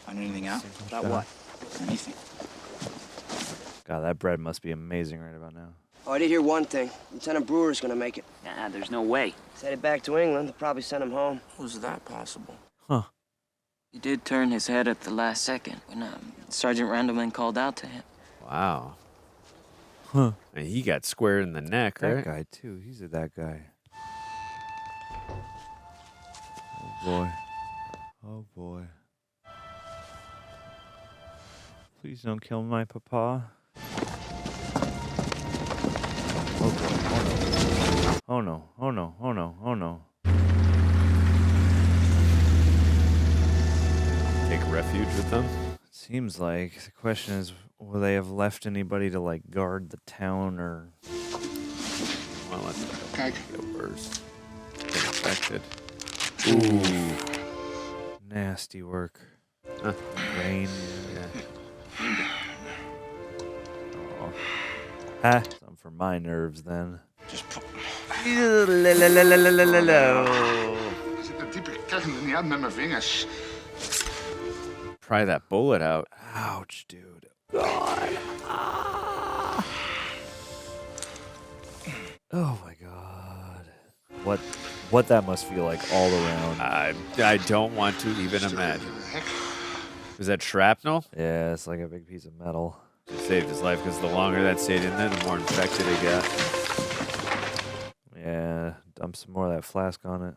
Find anything out? About what? Anything. God, that bread must be amazing right about now. Oh, I did hear one thing. Lieutenant Brewer's gonna make it. Nah, there's no way. He's headed back to England. They'll probably send him home. Was that possible? Huh. He did turn his head at the last second when Sergeant Randleman called out to him. Wow. Huh. And he got squared in the neck, That right? guy too. He's that guy. Oh boy. Oh boy. Please don't kill my papa. Oh boy. Oh no. Oh no. Oh no. Oh no. Take refuge with them. Seems like the question is, will they have left anybody to like guard the town or? Well, let's get worse. Get infected. Ooh. Nasty work. Rain. Yeah. Oh. Ha. Something for my nerves then. Just put... Pry that bullet out. Ouch, dude. God. Ah. Oh my God. What that must feel like all around. I don't want to even imagine. Was that shrapnel? Yeah, it's like a big piece of metal. It saved his life because the longer that stayed in there, the more infected it got. Yeah, dump some more of that flask on it.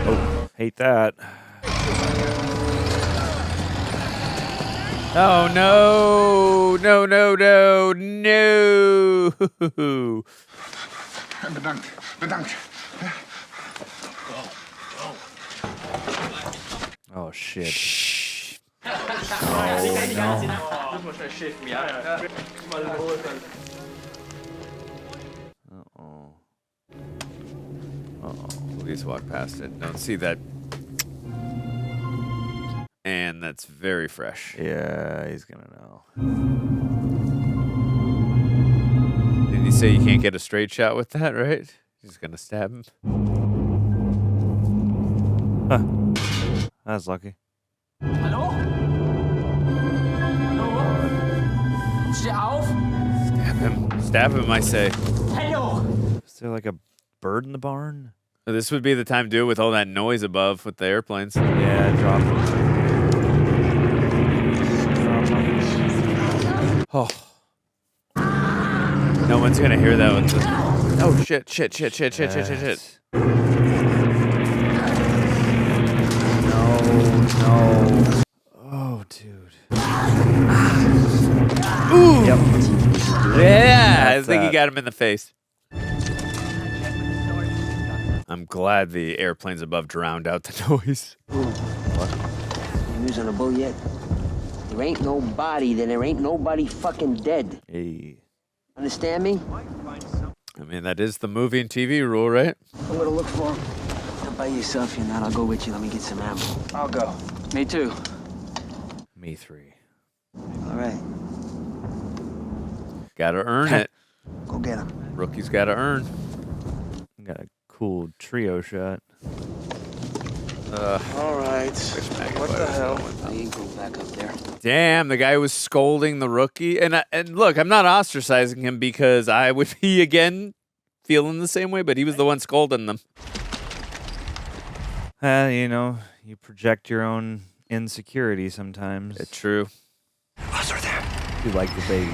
Oh, hate that. Oh no! No! No! No! No! Bedankt. Oh shit. Shh. Oh no. Uh-oh. Uh-oh. Please walk past it. Don't see that. And that's very fresh. Yeah, he's gonna know. Did he say you can't get a straight shot with that, right? He's gonna stab him. Huh. That's lucky. Hallo? Hallo? Steh auf! Stab him. Stab him, I say. Hello! Is there like a bird in the barn? This would be the time to do it with all that noise above with the airplanes. Yeah, drop them. Oh. No one's gonna hear that one. Oh shit. dude. Ooh. Yep. Yeah, I think he got him in the face. I'm glad the airplanes above drowned out the noise. You news on a bull yet? There ain't no body, then there ain't nobody fucking dead. Hey. Understand me? I mean, that is the movie and TV rule, right? I'm gonna look for him. Not by yourself, you're not. I'll go with you. Let me get some ammo. I'll go. Me too. Me 3. All right. Gotta earn it. Go get him. Rookies gotta earn. Got a cool trio shot. All right. What the hell? You ain't going back up there. Damn, the guy was scolding the rookie. And look, I'm not ostracizing him because I would be, again, feeling the same way, but he was the one scolding them. You know, you project your own insecurity sometimes. It's true. You like the big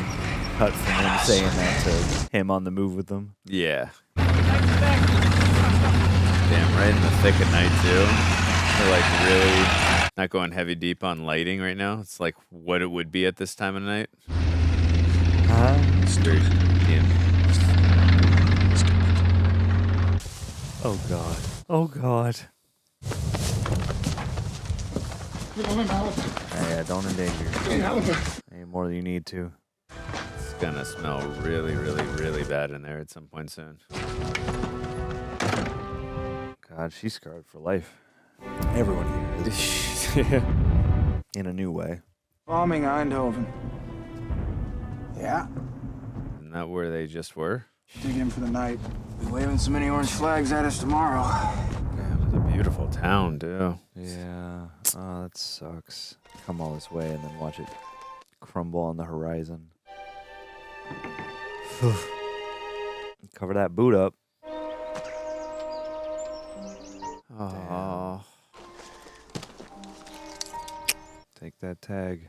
cut from him saying that to him on the move with them. Yeah. Damn, right in the thick of night, too. They're like really not going heavy deep on lighting right now. It's like what it would be at this time of night. Straight. Yeah. Oh, God. Oh, God. Yeah, don't endanger yourself. Any more than you need to. It's gonna smell really, really, really bad in there at some point soon. God, she's scarred for life. Everyone here is. In a new way. Bombing Eindhoven. Yeah. Isn't that where they just were? Dig in for the night. Be waving so many orange flags at us tomorrow. Damn, it's a beautiful town, too. Yeah. Oh, that sucks. Come all this way and then watch it crumble on the horizon. Cover that boot up. Oh. Take that tag.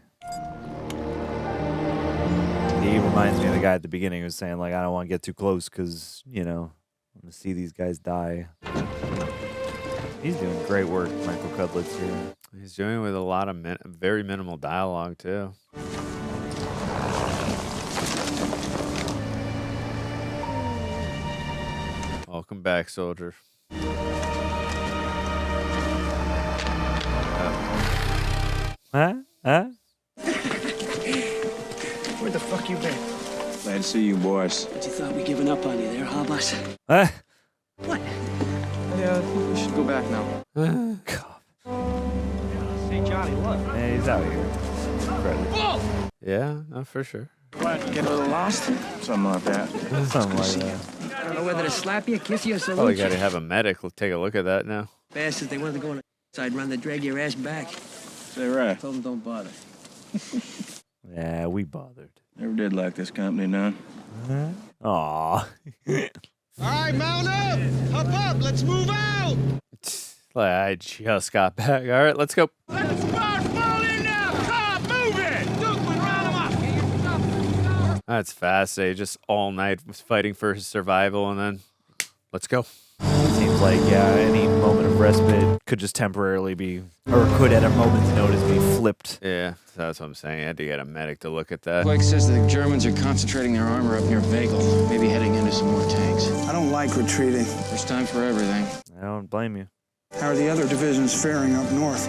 He reminds me of the guy at the beginning who was saying, like, I don't want to get too close because, you know, I'm going to see these guys die. He's doing great work, Michael Cudlitz here. He's doing it with a lot of very minimal dialogue, too. Welcome back, soldier. Huh? Where the fuck you been? Glad to see you, boys. But you thought we given up on you there, huh, boss? Huh? What? Yeah, I think we should go back now. Hey, Johnny, look. Hey, he's out here. Whoa! Yeah, no, for sure. What, get a little lost? Something like that. Something like that. I don't know whether to slap you, kiss you, or salute Probably you. got to have a medic. We'll take a look at that now. Bastards, they wanted to go on the side run, they drag your ass back. Say right. Told them don't bother. Yeah, we bothered. Never did like this company, none. Aw. All right, mount up! Hop up! Let's move out! I just got back. All right, let's go. Let's start falling now! Come, move it! Duke, we round him up! That's fast. They just all night was fighting for his survival, and then let's go. Seems like, yeah, any moment of respite could just temporarily be, or could at a moment's notice be flipped. Yeah, that's what I'm saying. I had to get a medic to look at that. Blake says the Germans are concentrating their armor up near Vagel, maybe heading into some more tanks. I don't like retreating. There's time for everything. I don't blame you. How are the other divisions faring up north?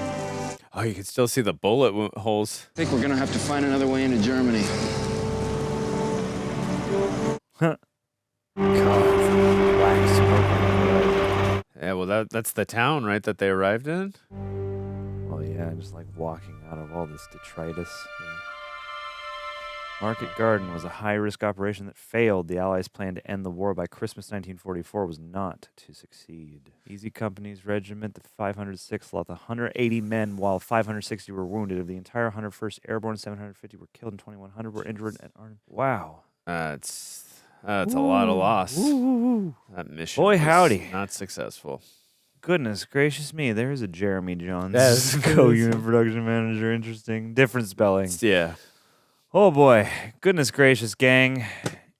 Oh, you can still see the bullet holes. I think we're gonna have to find another way into Germany. Huh. God, black smoke. Yeah, well, that's the town, right, that they arrived in? Well, yeah, just like walking out of all this detritus. Yeah. Market Garden was a high-risk operation that failed. The Allies' plan to end the war by Christmas 1944 was not to succeed. Easy Company's regiment, the 506th, lost 180 men, while 560 were wounded. Of the entire 101st Airborne, 750 were killed and 2,100 were injured at Arnhem. Wow. That's a lot of loss. Ooh. That mission Boy, was howdy. not successful. Goodness gracious me, there's a Jeremy Jones, Yes. co-unit production manager. Interesting. Different spelling. Yeah. Oh boy, goodness gracious, gang.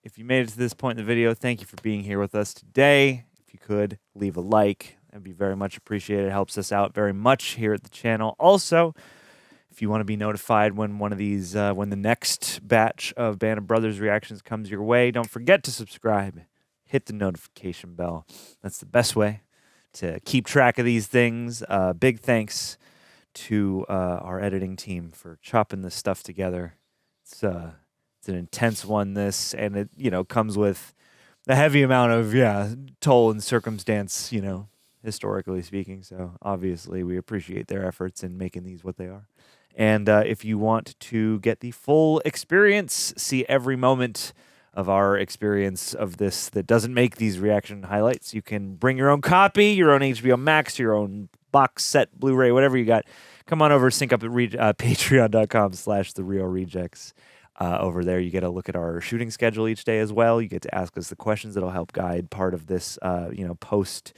If you made it to this point in the video, thank you for being here with us today. If you could, leave a like. That'd be very much appreciated. It helps us out very much here at the channel. Also, If you want to be notified when one of these, when the next batch of Band of Brothers reactions comes your way, don't forget to subscribe. Hit the notification bell. That's the best way to keep track of these things. Big thanks to our editing team for chopping this stuff together. It's an intense one, this, and it comes with a heavy amount of toll and circumstance, historically speaking. So obviously we appreciate their efforts in making these what they are. And if you want to get the full experience, see every moment of our experience of this that doesn't make these reaction highlights, you can bring your own copy, your own HBO Max, your own box set, Blu-ray, whatever you got. Come on over, sync up at patreon.com/TheRealRejects. Over there, you get a look at our shooting schedule each day as well. You get to ask us the questions that'll help guide part of this, post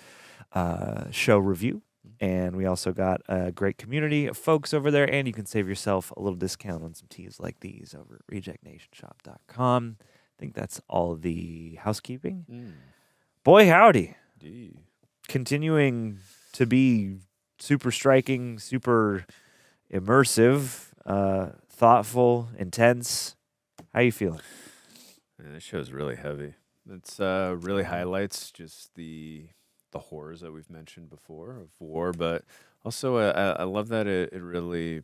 show review. And we also got a great community of folks over there, and you can save yourself a little discount on some teas like these over at rejectnationshop.com. I think that's all the housekeeping. Boy, howdy. Continuing to be super striking, super immersive, thoughtful, intense. How you feeling? Man, this show's really heavy. It's really highlights just the horrors that we've mentioned before of war, but also I love that it really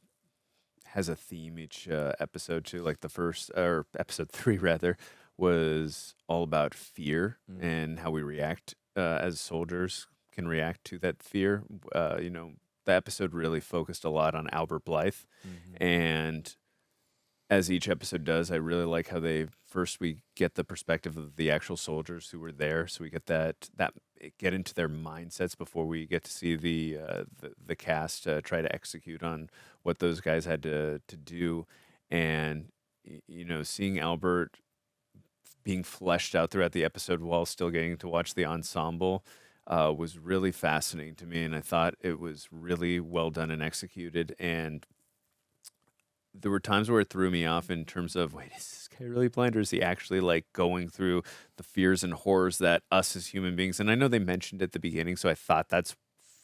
has a theme each episode too. Like the first, or episode 3 rather, was all about fear and how we react as soldiers can react to that fear. The episode really focused a lot on Albert Blythe, and as each episode does, I really like how we get the perspective of the actual soldiers who were there, so we get that get into their mindsets before we get to see the cast try to execute on what those guys had to do, and seeing Albert being fleshed out throughout the episode while still getting to watch the ensemble was really fascinating to me, and I thought it was really well done and executed. And there were times where it threw me off in terms of, wait, is this guy really blind, or is he actually like going through the fears and horrors that us as human beings? And I know they mentioned at the beginning, so I thought that's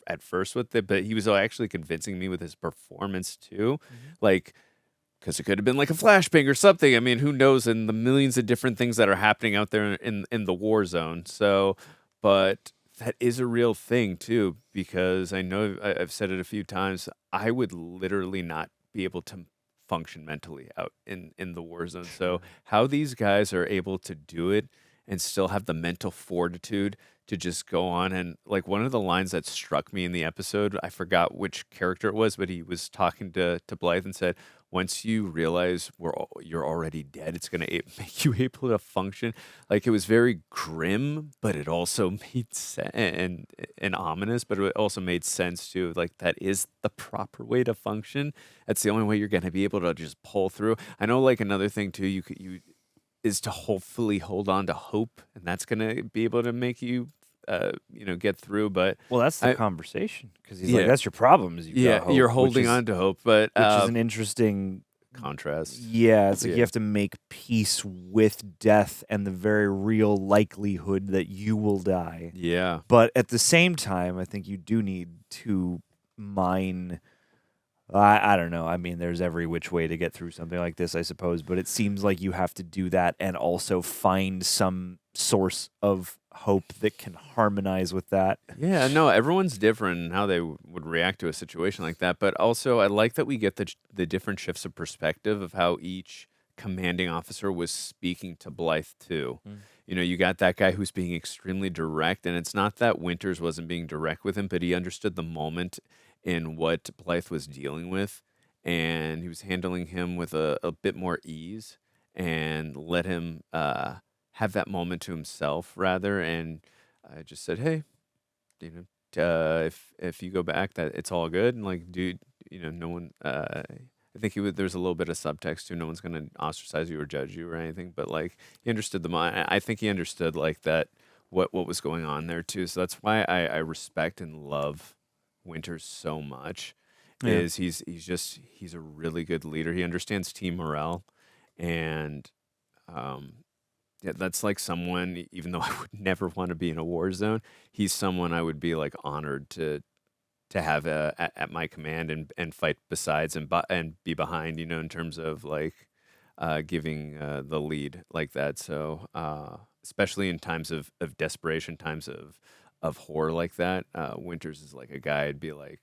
at first with it, but he was actually convincing me with his performance too, because it could have been like a flashbang or something. I mean, who knows? And the millions of different things that are happening out there in the war zone. So, but that is a real thing too, because I know I've said it a few times. I would literally not be able to function mentally out in the war zone. So how these guys are able to do it and still have the mental fortitude to just go on. And like one of the lines that struck me in the episode, I forgot which character it was, but he was talking to Blythe and said, once you realize you're already dead, it's going to make you able to function. Like, it was very grim, but it also made sense, and ominous, but it also made sense too. Like, that is the proper way to function. That's the only way you're going to be able to just pull through. I know, like, another thing too, you is to hopefully hold on to hope, and that's going to be able to make you get through. But that's the conversation, because he's like, that's your problem, is you've got hope, you're holding on to hope, but which is an interesting contrast. It's like you have to make peace with death and the very real likelihood that you will die. But at the same time, I think you do need to mine. I don't know. I mean, there's every which way to get through something like this, I suppose. But it seems like you have to do that and also find some source of hope that can harmonize with that. Yeah, no, everyone's different in how they would react to a situation like that. But also, I like that we get the different shifts of perspective of how each commanding officer was speaking to Blythe too. You got that guy who's being extremely direct, and it's not that Winters wasn't being direct with him, but he understood the moment in what Blythe was dealing with, and he was handling him with a bit more ease and let him have that moment to himself rather. And I just said, hey, if you go back, that it's all good. And like, dude, no one, I think there's a little bit of subtext too. No one's going to ostracize you or judge you or anything, but like, he understood I think he understood like that, what was going on there too. So that's why I respect and love Winters so much. Is he's a really good leader. He understands team morale, and that's like someone, even though I would never want to be in a war zone, he's someone I would be like honored to to have at my command and fight besides and be behind, in terms of like giving the lead like that. So especially in times of desperation, times of horror like that, Winters is like a guy I'd be like,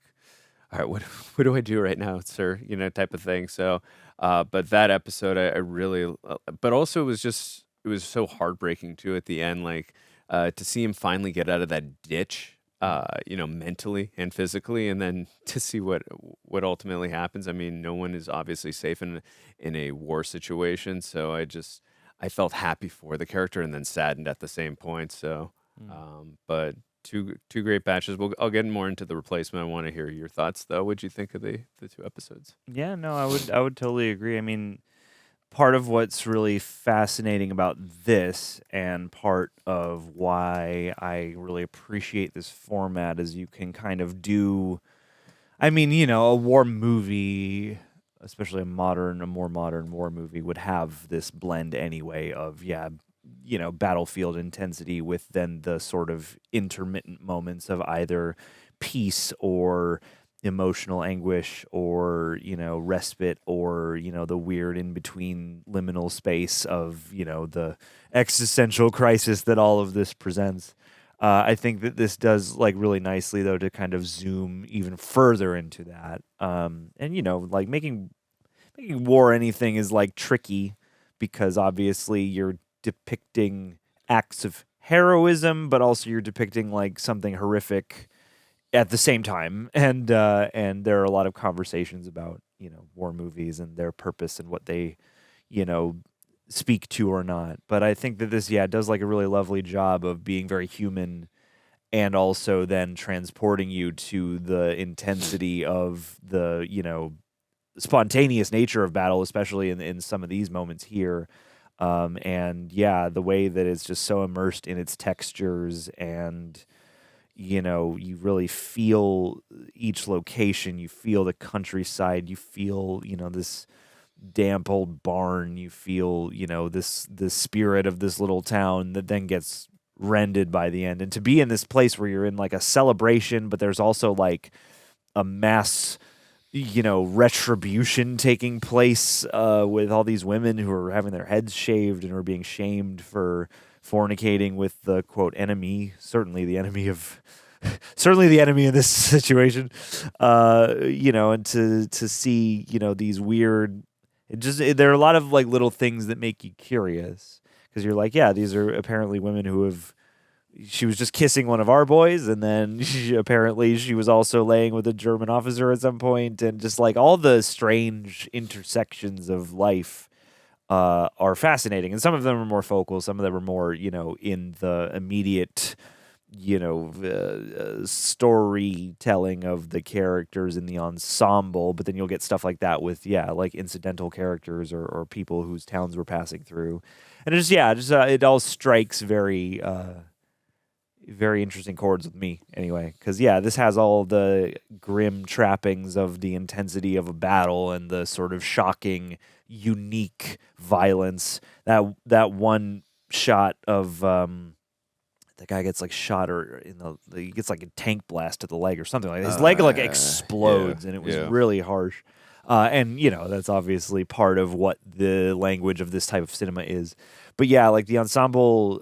all right, what do I do right now, sir? Type of thing. So, but that episode, I really, but also it was so heartbreaking too at the end, like to see him finally get out of that ditch, mentally and physically, and then to see what ultimately happens. I mean, no one is obviously safe in a war situation, so I felt happy for the character and then saddened at the same point. So, but two great batches. I'll get more into the replacement. I want to hear your thoughts, though. What'd you think of the 2 episodes? Yeah, no, I would totally agree. I mean, part of what's really fascinating about this and part of why I really appreciate this format is you can kind of do, I mean, a war movie, especially a more modern war movie, would have this blend anyway of, battlefield intensity with then the sort of intermittent moments of either peace or emotional anguish or, respite or, the weird in-between liminal space of, the existential crisis that all of this presents. I think that this does like really nicely though to kind of zoom even further into that. And like making war anything is like tricky because obviously you're depicting acts of heroism, but also you're depicting like something horrific at the same time. And there are a lot of conversations about, war movies and their purpose and what they, speak to or not. But I think that this, does like a really lovely job of being very human and also then transporting you to the intensity of the, spontaneous nature of battle, especially in some of these moments here. The way that it's just so immersed in its textures and, you really feel each location, you feel the countryside, you feel, this damp old barn, you feel, the spirit of this little town that then gets rended by the end. And to be in this place where you're in like a celebration, but there's also like a mass retribution taking place with all these women who are having their heads shaved and are being shamed for fornicating with the quote enemy, certainly the enemy in this situation, and to see these weird, there are a lot of like little things that make you curious because you're like, these are apparently women who have. She was just kissing one of our boys, and then she was also laying with a German officer at some point, and just like all the strange intersections of life are fascinating. And some of them are more focal, some of them are more, in the immediate, storytelling of the characters in the ensemble. But then you'll get stuff like that with, like incidental characters or people whose towns we're passing through, and it all strikes very. Very interesting chords with me anyway, because this has all the grim trappings of the intensity of a battle and the sort of shocking, unique violence. That one shot of the guy gets like shot or he gets like a tank blast to the leg or something like that. His leg like explodes and it was really harsh. And that's obviously part of what the language of this type of cinema is. But like the ensemble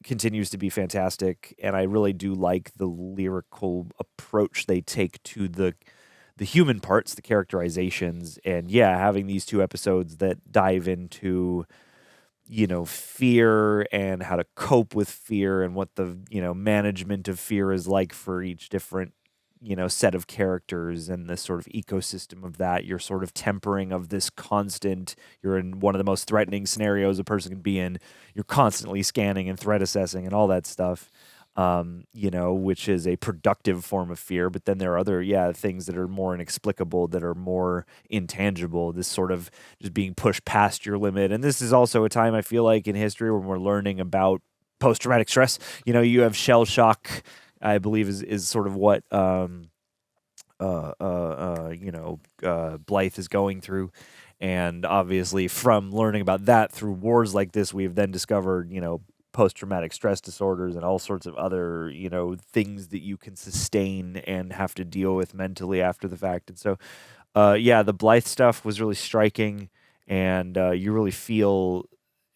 continues to be fantastic, and I really do like the lyrical approach they take to the human parts, the characterizations, and having these 2 episodes that dive into fear and how to cope with fear and what the management of fear is like for each different set of characters and the sort of ecosystem of that. You're sort of tempering of this constant, you're in one of the most threatening scenarios a person can be in. You're constantly scanning and threat assessing and all that stuff, which is a productive form of fear. But then there are other, things that are more inexplicable, that are more intangible, this sort of just being pushed past your limit. And this is also a time I feel like in history when we're learning about post-traumatic stress. You have shell shock, I believe is sort of what Blythe is going through, and obviously from learning about that through wars like this, we have then discovered post-traumatic stress disorders and all sorts of other, things that you can sustain and have to deal with mentally after the fact. And so, the Blythe stuff was really striking, and you really feel,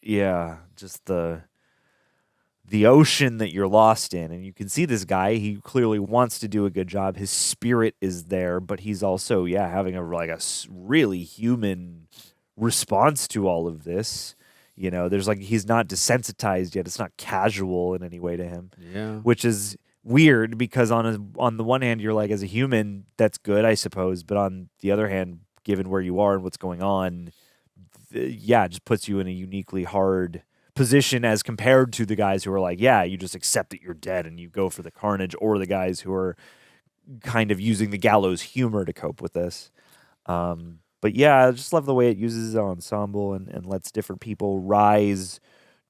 just the ocean that you're lost in. And you can see this guy, he clearly wants to do a good job. His spirit is there, but he's also, having a really human response to all of this. There's he's not desensitized yet. It's not casual in any way to him. Yeah. Which is weird because on the one hand, you're as a human, that's good, I suppose. But on the other hand, given where you are and what's going on, it just puts you in a uniquely hard position as compared to the guys who are you just accept that you're dead and you go for the carnage, or the guys who are kind of using the gallows humor to cope with this. But I just love the way it uses ensemble and lets different people rise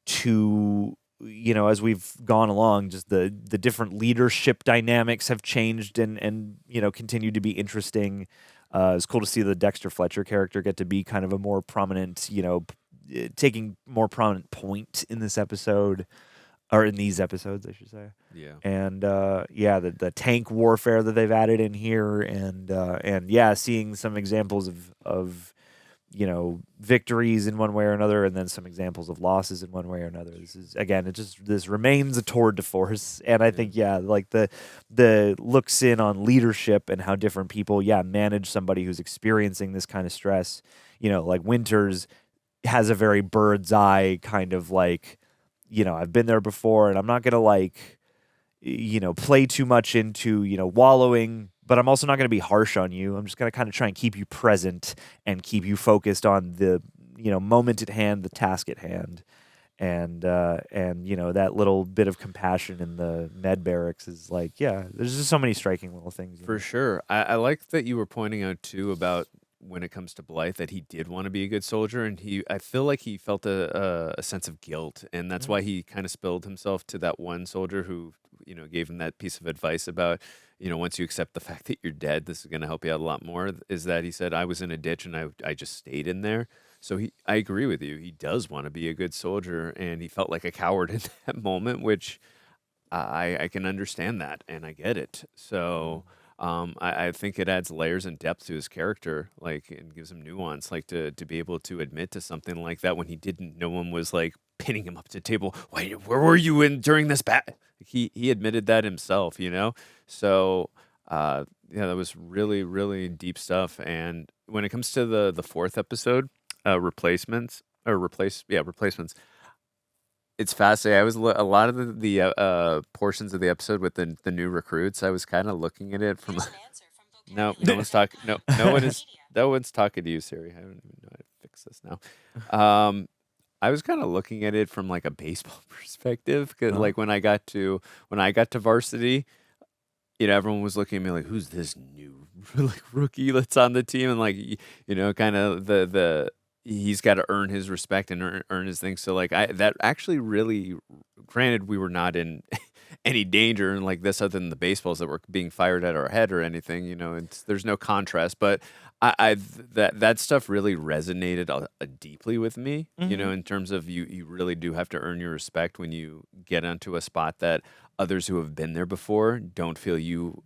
to, as we've gone along, just the different leadership dynamics have changed and continue to be interesting. It's cool to see the Dexter Fletcher character get to be kind of a more prominent, taking more prominent point in this episode, or in these episodes, I should say. Yeah. And the tank warfare that they've added in here, and seeing some examples of victories in one way or another, and then some examples of losses in one way or another. This is, again, this remains a tour de force, and I think the looks in on leadership and how different people manage somebody who's experiencing this kind of stress. Winters has a very bird's eye kind of I've been there before, and I'm not going to play too much into, wallowing, but I'm also not going to be harsh on you. I'm just going to kind of try and keep you present and keep you focused on the, moment at hand, the task at hand. And that little bit of compassion in the med barracks is there's just so many striking little things. For sure. I like that you were pointing out too about when it comes to Blythe, that he did want to be a good soldier, and I feel like he felt a sense of guilt, and that's why he kind of spilled himself to that one soldier who, gave him that piece of advice about, once you accept the fact that you're dead, this is going to help you out a lot more, is that he said, I was in a ditch and I just stayed in there. So I agree with you. He does want to be a good soldier, and he felt like a coward in that moment, which I can understand that, and I get it. So I think it adds layers and depth to his character, and gives him nuance, to be able to admit to something like that when he didn't. No one was pinning him up to the table. Wait, where were you during this battle? He admitted that himself, So that was really, really deep stuff. And when it comes to the fourth episode, replacements. It's fascinating. I was a lot of the portions of the episode with the new recruits. I was kind of looking at it from. No one's talking. No one's talking to you, Siri. I don't even know how to fix this now. I was kind of looking at it from a baseball perspective, because when I got to varsity, everyone was looking at me who's this new rookie that's on the team, and kind of the. He's got to earn his respect and earn his thing. So that actually really, granted, we were not in any danger and this other than the baseballs that were being fired at our head or anything, there's no contrast, but that stuff really resonated deeply with me, in terms of you really do have to earn your respect when you get onto a spot that others who have been there before don't feel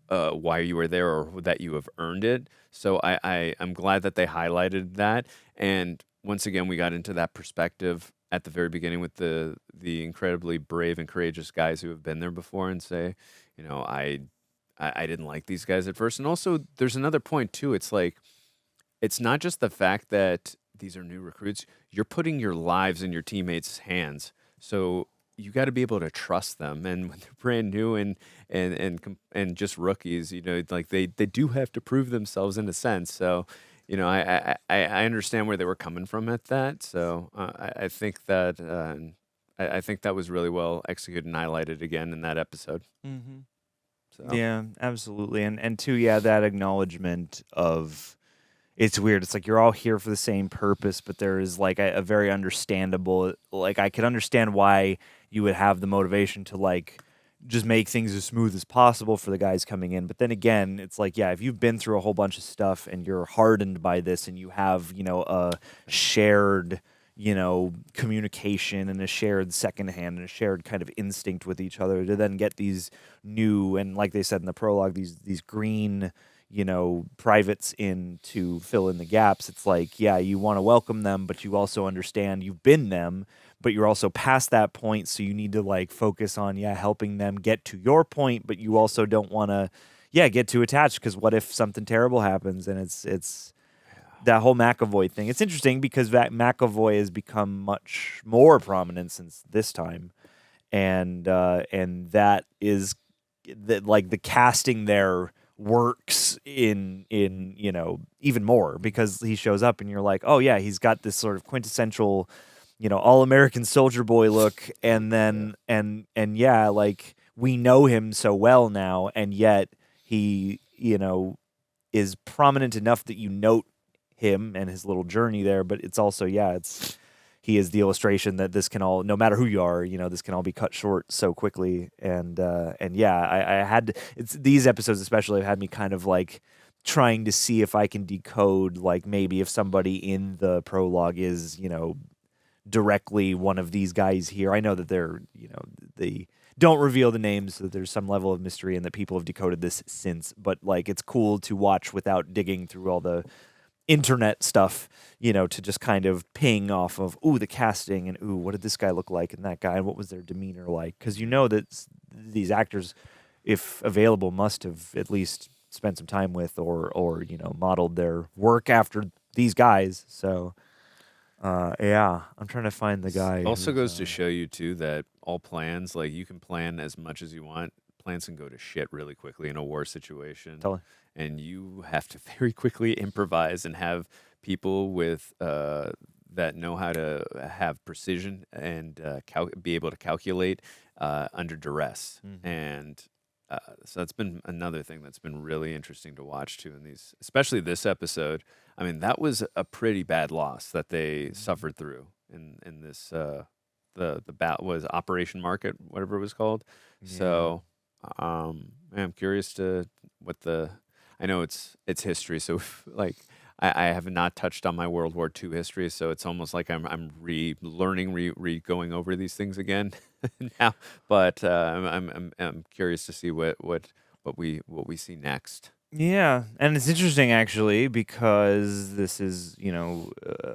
why you were there or that you have earned it. So I'm glad that they highlighted that. And once again, we got into that perspective at the very beginning with the incredibly brave and courageous guys who have been there before, and say, I didn't like these guys at first. And also there's another point too. It's it's not just the fact that these are new recruits. You're putting your lives in your teammates' hands. So you got to be able to trust them, and when they're brand new and just rookies, they do have to prove themselves in a sense. So, I understand where they were coming from at that. So I think that I think that was really well executed and highlighted again in that episode. Mm-hmm. So. Yeah, absolutely, and too, that acknowledgement of. It's weird. It's you're all here for the same purpose, but there is a very understandable, I could understand why you would have the motivation to just make things as smooth as possible for the guys coming in. But then again, it's if you've been through a whole bunch of stuff and you're hardened by this and you have, a shared, communication and a shared second hand and a shared kind of instinct with each other to then get these new, and like they said in the prologue, these green, privates in to fill in the gaps. It's like, yeah, you want to welcome them, but you also understand you've been them, but you're also past that point, so you need to like focus on, helping them get to your point, but you also don't want to, get too attached, because what if something terrible happens? And it's that whole McAvoy thing. It's interesting because that McAvoy has become much more prominent since this time, and that is that, like, the casting there works in even more, because he shows up and you're like, oh yeah, he's got this sort of quintessential all-American soldier boy look, and then and like, we know him so well now, and yet he is prominent enough that you note him and his little journey there, but it's also he is the illustration that this can all, no matter who you are, this can all be cut short so quickly. And I had these episodes especially have had me kind of like trying to see if I can decode, like, maybe if somebody in the prologue is, directly one of these guys here. I know that they're, they don't reveal the names, so there's some level of mystery and that people have decoded this since, but like, it's cool to watch without digging through all the internet stuff, to just kind of ping off of, the casting, and what did this guy look like, and that guy, and what was their demeanor like? Because that these actors, if available, must have at least spent some time with or modeled their work after these guys. So I'm trying to find the guy. Also goes to show you too that all plans, like, you can plan as much as you want. Plans can go to shit really quickly in a war situation. Totally. And you have to very quickly improvise and have people with that know how to have precision and be able to calculate under duress. Mm-hmm. And so that's been another thing that's been really interesting to watch too in these, especially this episode. I mean, that was a pretty bad loss that they suffered through in this the was Operation Market, whatever it was called. Yeah. So I'm curious to what I know it's history, so like I have not touched on my World War II history, so it's almost like I'm relearning, going over these things again now. But I'm curious to see what we see next. Yeah, and it's interesting actually, because this is,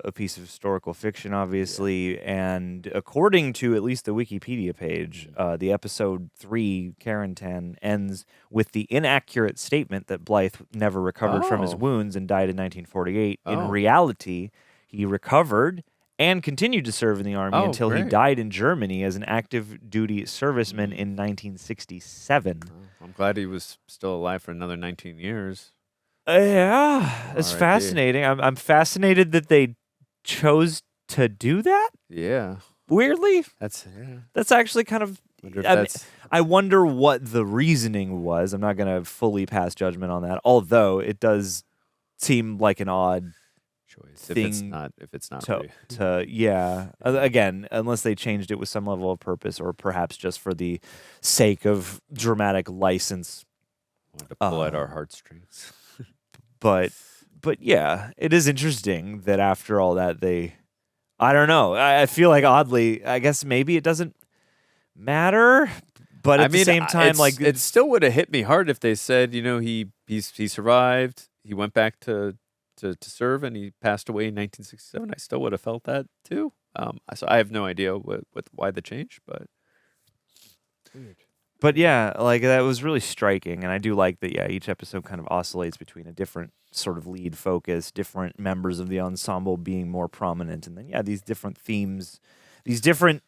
a piece of historical fiction, obviously, and according to at least the Wikipedia page, the episode 3, Carentan, ends with the inaccurate statement that Blythe never recovered from his wounds and died in 1948. In reality, he recovered and continued to serve in the Army until he died in Germany as an active duty serviceman in 1967. I'm glad he was still alive for another 19 years. Yeah, it's fascinating. I'm fascinated that they chose to do that. Yeah. Weirdly. That's actually kind of... I wonder what the reasoning was. I'm not going to fully pass judgment on that, although it does seem like an odd choice thing if it's not again, unless they changed it with some level of purpose, or perhaps just for the sake of dramatic license. To pull at our heartstrings. but yeah, it is interesting that after all that I don't know. I feel like oddly, I guess maybe it doesn't matter, but at the same time, like, it still would have hit me hard if they said, he survived, he went back to serve, and he passed away in 1967. I still would have felt that too. So I have no idea why the change, but weird. But yeah, like, that was really striking, and I do like that. Yeah, each episode kind of oscillates between a different sort of lead focus, different members of the ensemble being more prominent, and then these different themes, these different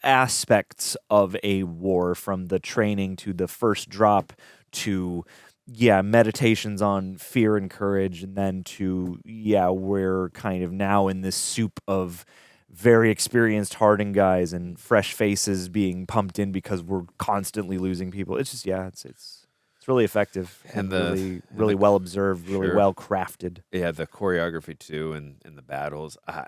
aspects of a war, from the training to the first drop to meditations on fear and courage, and then to we're kind of now in this soup of very experienced hardened guys and fresh faces being pumped in because we're constantly losing people. It's just it's really effective and really well observed, really well crafted. Yeah, the choreography too, and the battles. I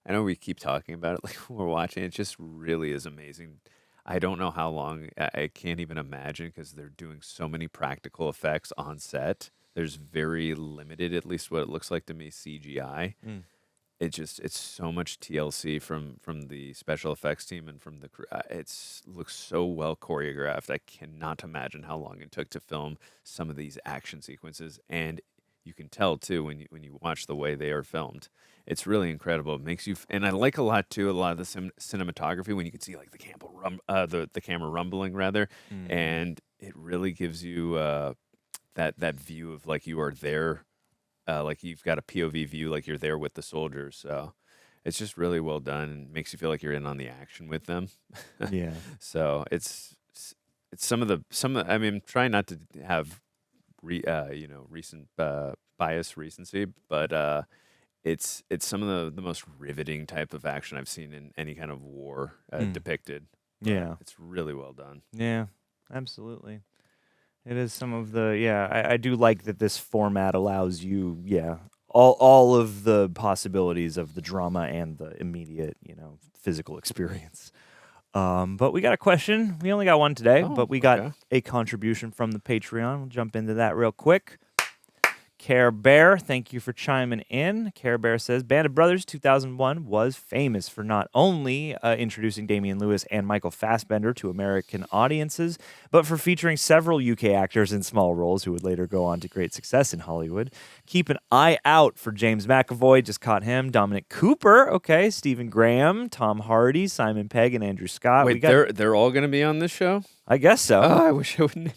know we keep talking about it like we're watching. It just really is amazing. I don't know how long. I can't even imagine, because they're doing so many practical effects on set. There's very limited, at least what it looks like to me, CGI. it's so much TLC from the special effects team and from the crew. It looks so well choreographed. I cannot imagine how long it took to film some of these action sequences, and you can tell too when you watch the way they are filmed. It's really incredible. It makes you, and I like a lot of the cinematography when you can see like the camera rumbling rather, and it really gives you that view of like you are there. Like you've got a POV view, like you're there with the soldiers. So it's just really well done and makes you feel like you're in on the action with them. Yeah. So it's some of I mean, I'm trying not to have recent recency, but it's some of the most riveting type of action I've seen in any kind of war depicted. Yeah. It's really well done. Yeah, absolutely. It is some of the, I do like that this format allows you, all of the possibilities of the drama and the immediate, physical experience. But we got a question. We only got one today, but we got a contribution from the Patreon. We'll jump into that real quick. Care Bear, thank you for chiming in. Care Bear says, Band of Brothers 2001 was famous for not only introducing Damian Lewis and Michael Fassbender to American audiences, but for featuring several UK actors in small roles who would later go on to great success in Hollywood. Keep an eye out for James McAvoy, just caught him, Dominic Cooper, okay, Stephen Graham, Tom Hardy, Simon Pegg, and Andrew Scott. Wait, they're all going to be on this show? I guess so. Oh, I wish I wouldn't.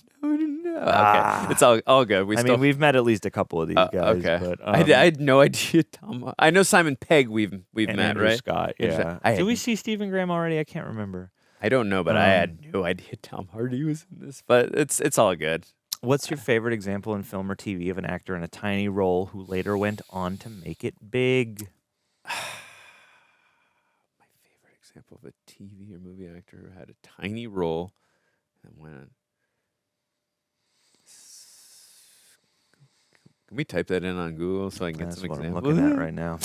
Okay, it's all good. I mean, we've met at least a couple of these guys. Okay, but, I had no idea. Tom, I know Simon Pegg. We've met, Andrew right? Scott, yeah. Did we see Stephen Graham already? I can't remember. I don't know, but I had no idea Tom Hardy was in this. But it's all good. What's your favorite example in film or TV of an actor in a tiny role who later went on to make it big? My favorite example of a TV or movie actor who had a tiny role and went. Can we type that in on Google so I can get some examples? I'm looking at right now.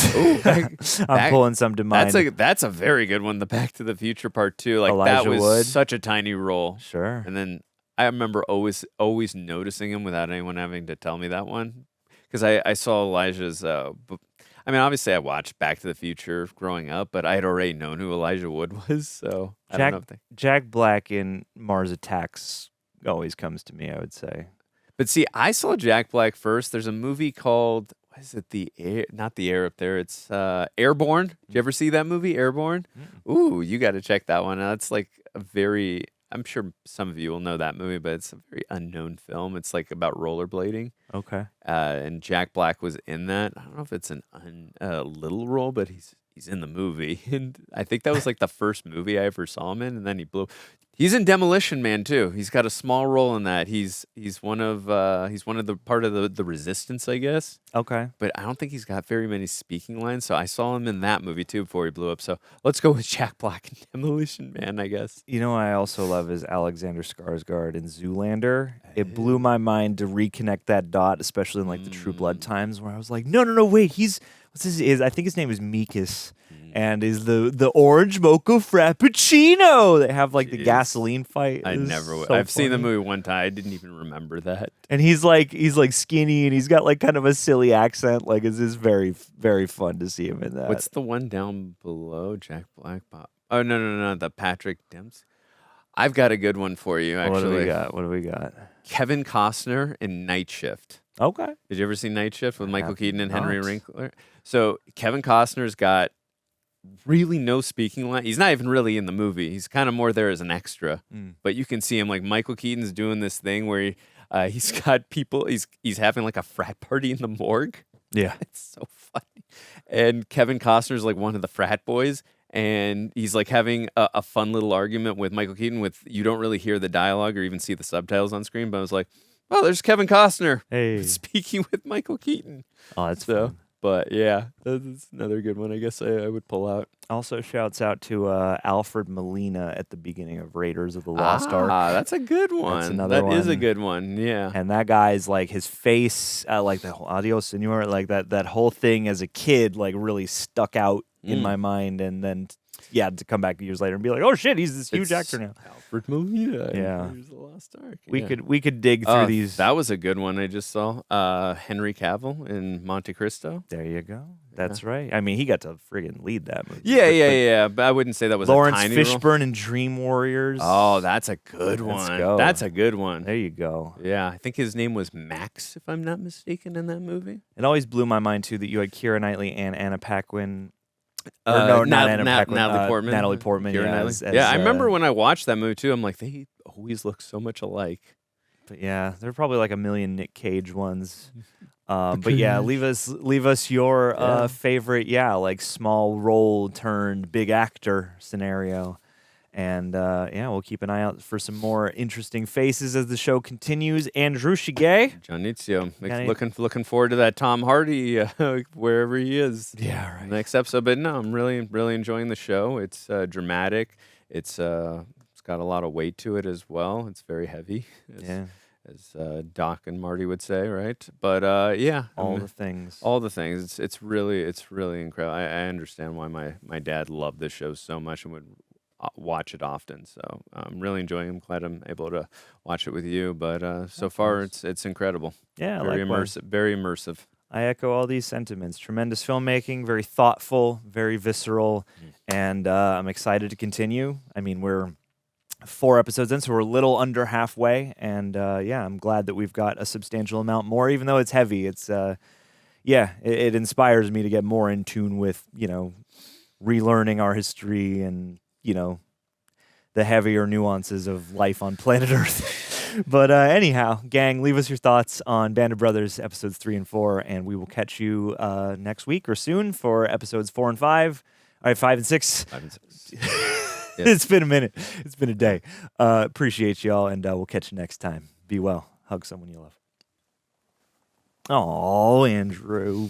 I'm pulling some to mind. That's a very good one. The Back to the Future Part 2. Like Elijah that was Wood. Such a tiny role. Sure. And then I remember always noticing him without anyone having to tell me that one. Because I saw Elijah's I mean, obviously I watched Back to the Future growing up, but I had already known who Elijah Wood was, so I don't know if Jack Black in Mars Attacks always comes to me, I would say. But see, I saw Jack Black first. There's a movie called, what is it? Not The Air Up There. It's Airborne. Did you ever see that movie, Airborne? Ooh, you got to check that one out. It's like I'm sure some of you will know that movie, but it's a very unknown film. It's like about rollerblading. Okay. And Jack Black was in that. I don't know if it's a little role, but he's in the movie. And I think that was like the first movie I ever saw him in, and then he blew. He's in Demolition Man too. He's got a small role in that. He's one of the part of the resistance, I guess. Okay. But I don't think he's got very many speaking lines. So I saw him in that movie too before he blew up. So let's go with Jack Black and Demolition Man, I guess. You know what I also love is Alexander Skarsgård in Zoolander. It blew my mind to reconnect that dot, especially in like the True Blood times where I was like, no, wait, I think his name is Mikas. And is the orange mocha frappuccino. They have like the gasoline fight. I've seen the movie one time. I didn't even remember that. And he's like skinny and he's got like kind of a silly accent. Like it's just very, very fun to see him in that. What's the one down below? Jack Black Pop. Oh no, the Patrick Dempsey. I've got a good one for you, actually. What do we got? Kevin Costner in Night Shift. Okay. Did you ever see Night Shift with Michael Keaton and Henry Winkler? So Kevin Costner's got really no speaking line. He's not even really in the movie. He's kind of more there as an extra. But you can see him like Michael Keaton's doing this thing where he's got people. He's having like a frat party in the morgue. Yeah, it's so funny. And Kevin Costner's like one of the frat boys, and he's like having a fun little argument with Michael Keaton. You don't really hear the dialogue or even see the subtitles on screen. But I was like, oh, there's Kevin Costner speaking with Michael Keaton. Oh, that's fun. But yeah, that's another good one I guess I would pull out. Also shouts out to Alfred Molina at the beginning of Raiders of the Lost Ark. That's a good one. That's another one. That is a good one, yeah. And that guy's like his face, like the whole Adios Senor, like that whole thing as a kid like really stuck out in my mind. And then to come back years later and be like, oh shit, he's this huge actor now. Alfred Molina. Yeah. He's the Lost Ark. We could dig through these. That was a good one I just saw. Henry Cavill in Monte Cristo. There you go. That's right. I mean, he got to friggin' lead that movie. Yeah. But I wouldn't say that was Lawrence a tiny role. Fishburne in Dream Warriors. Oh, that's a good Let's one. go. That's a good one. There you go. Yeah, I think his name was Max, if I'm not mistaken, in that movie. It always blew my mind too that you had Keira Knightley and Anna Paquin. Not Anna Paquin. Natalie Portman. Natalie Portman. Keira Yeah, Knightley. I remember when I watched that movie too. I'm like, they always look so much alike. But yeah, there are probably like a million Nick Cage ones. But yeah, leave us your favorite, like small role turned big actor scenario. And we'll keep an eye out for some more interesting faces as the show continues. Andrew Shige. John Nizio. Looking forward to that Tom Hardy wherever he is. Yeah, right. Next episode. But no, I'm really, really enjoying the show. It's dramatic. It's got a lot of weight to it as well. It's very heavy. As Doc and Marty would say, right? But all the things. It's really incredible. I understand why my dad loved this show so much and would watch it often. So I'm really enjoying it. I'm glad I'm able to watch it with you. But so far, it's incredible. Yeah, very likewise. immersive. Very immersive. I echo all these sentiments. Tremendous filmmaking, very thoughtful, very visceral, and I'm excited to continue. I mean, we're 4 episodes in, so we're a little under halfway, and I'm glad that we've got a substantial amount more, even though it's heavy. It's it inspires me to get more in tune with relearning our history and the heavier nuances of life on planet Earth. But anyhow, gang, leave us your thoughts on Band of Brothers episodes 3 and 4, and we will catch you next week or soon for episodes 4 and 5. All right, 5 and 6. 5 and 6. It's been a minute. It's been a day. Appreciate y'all, and we'll catch you next time. Be well. Hug someone you love. Oh, Andrew.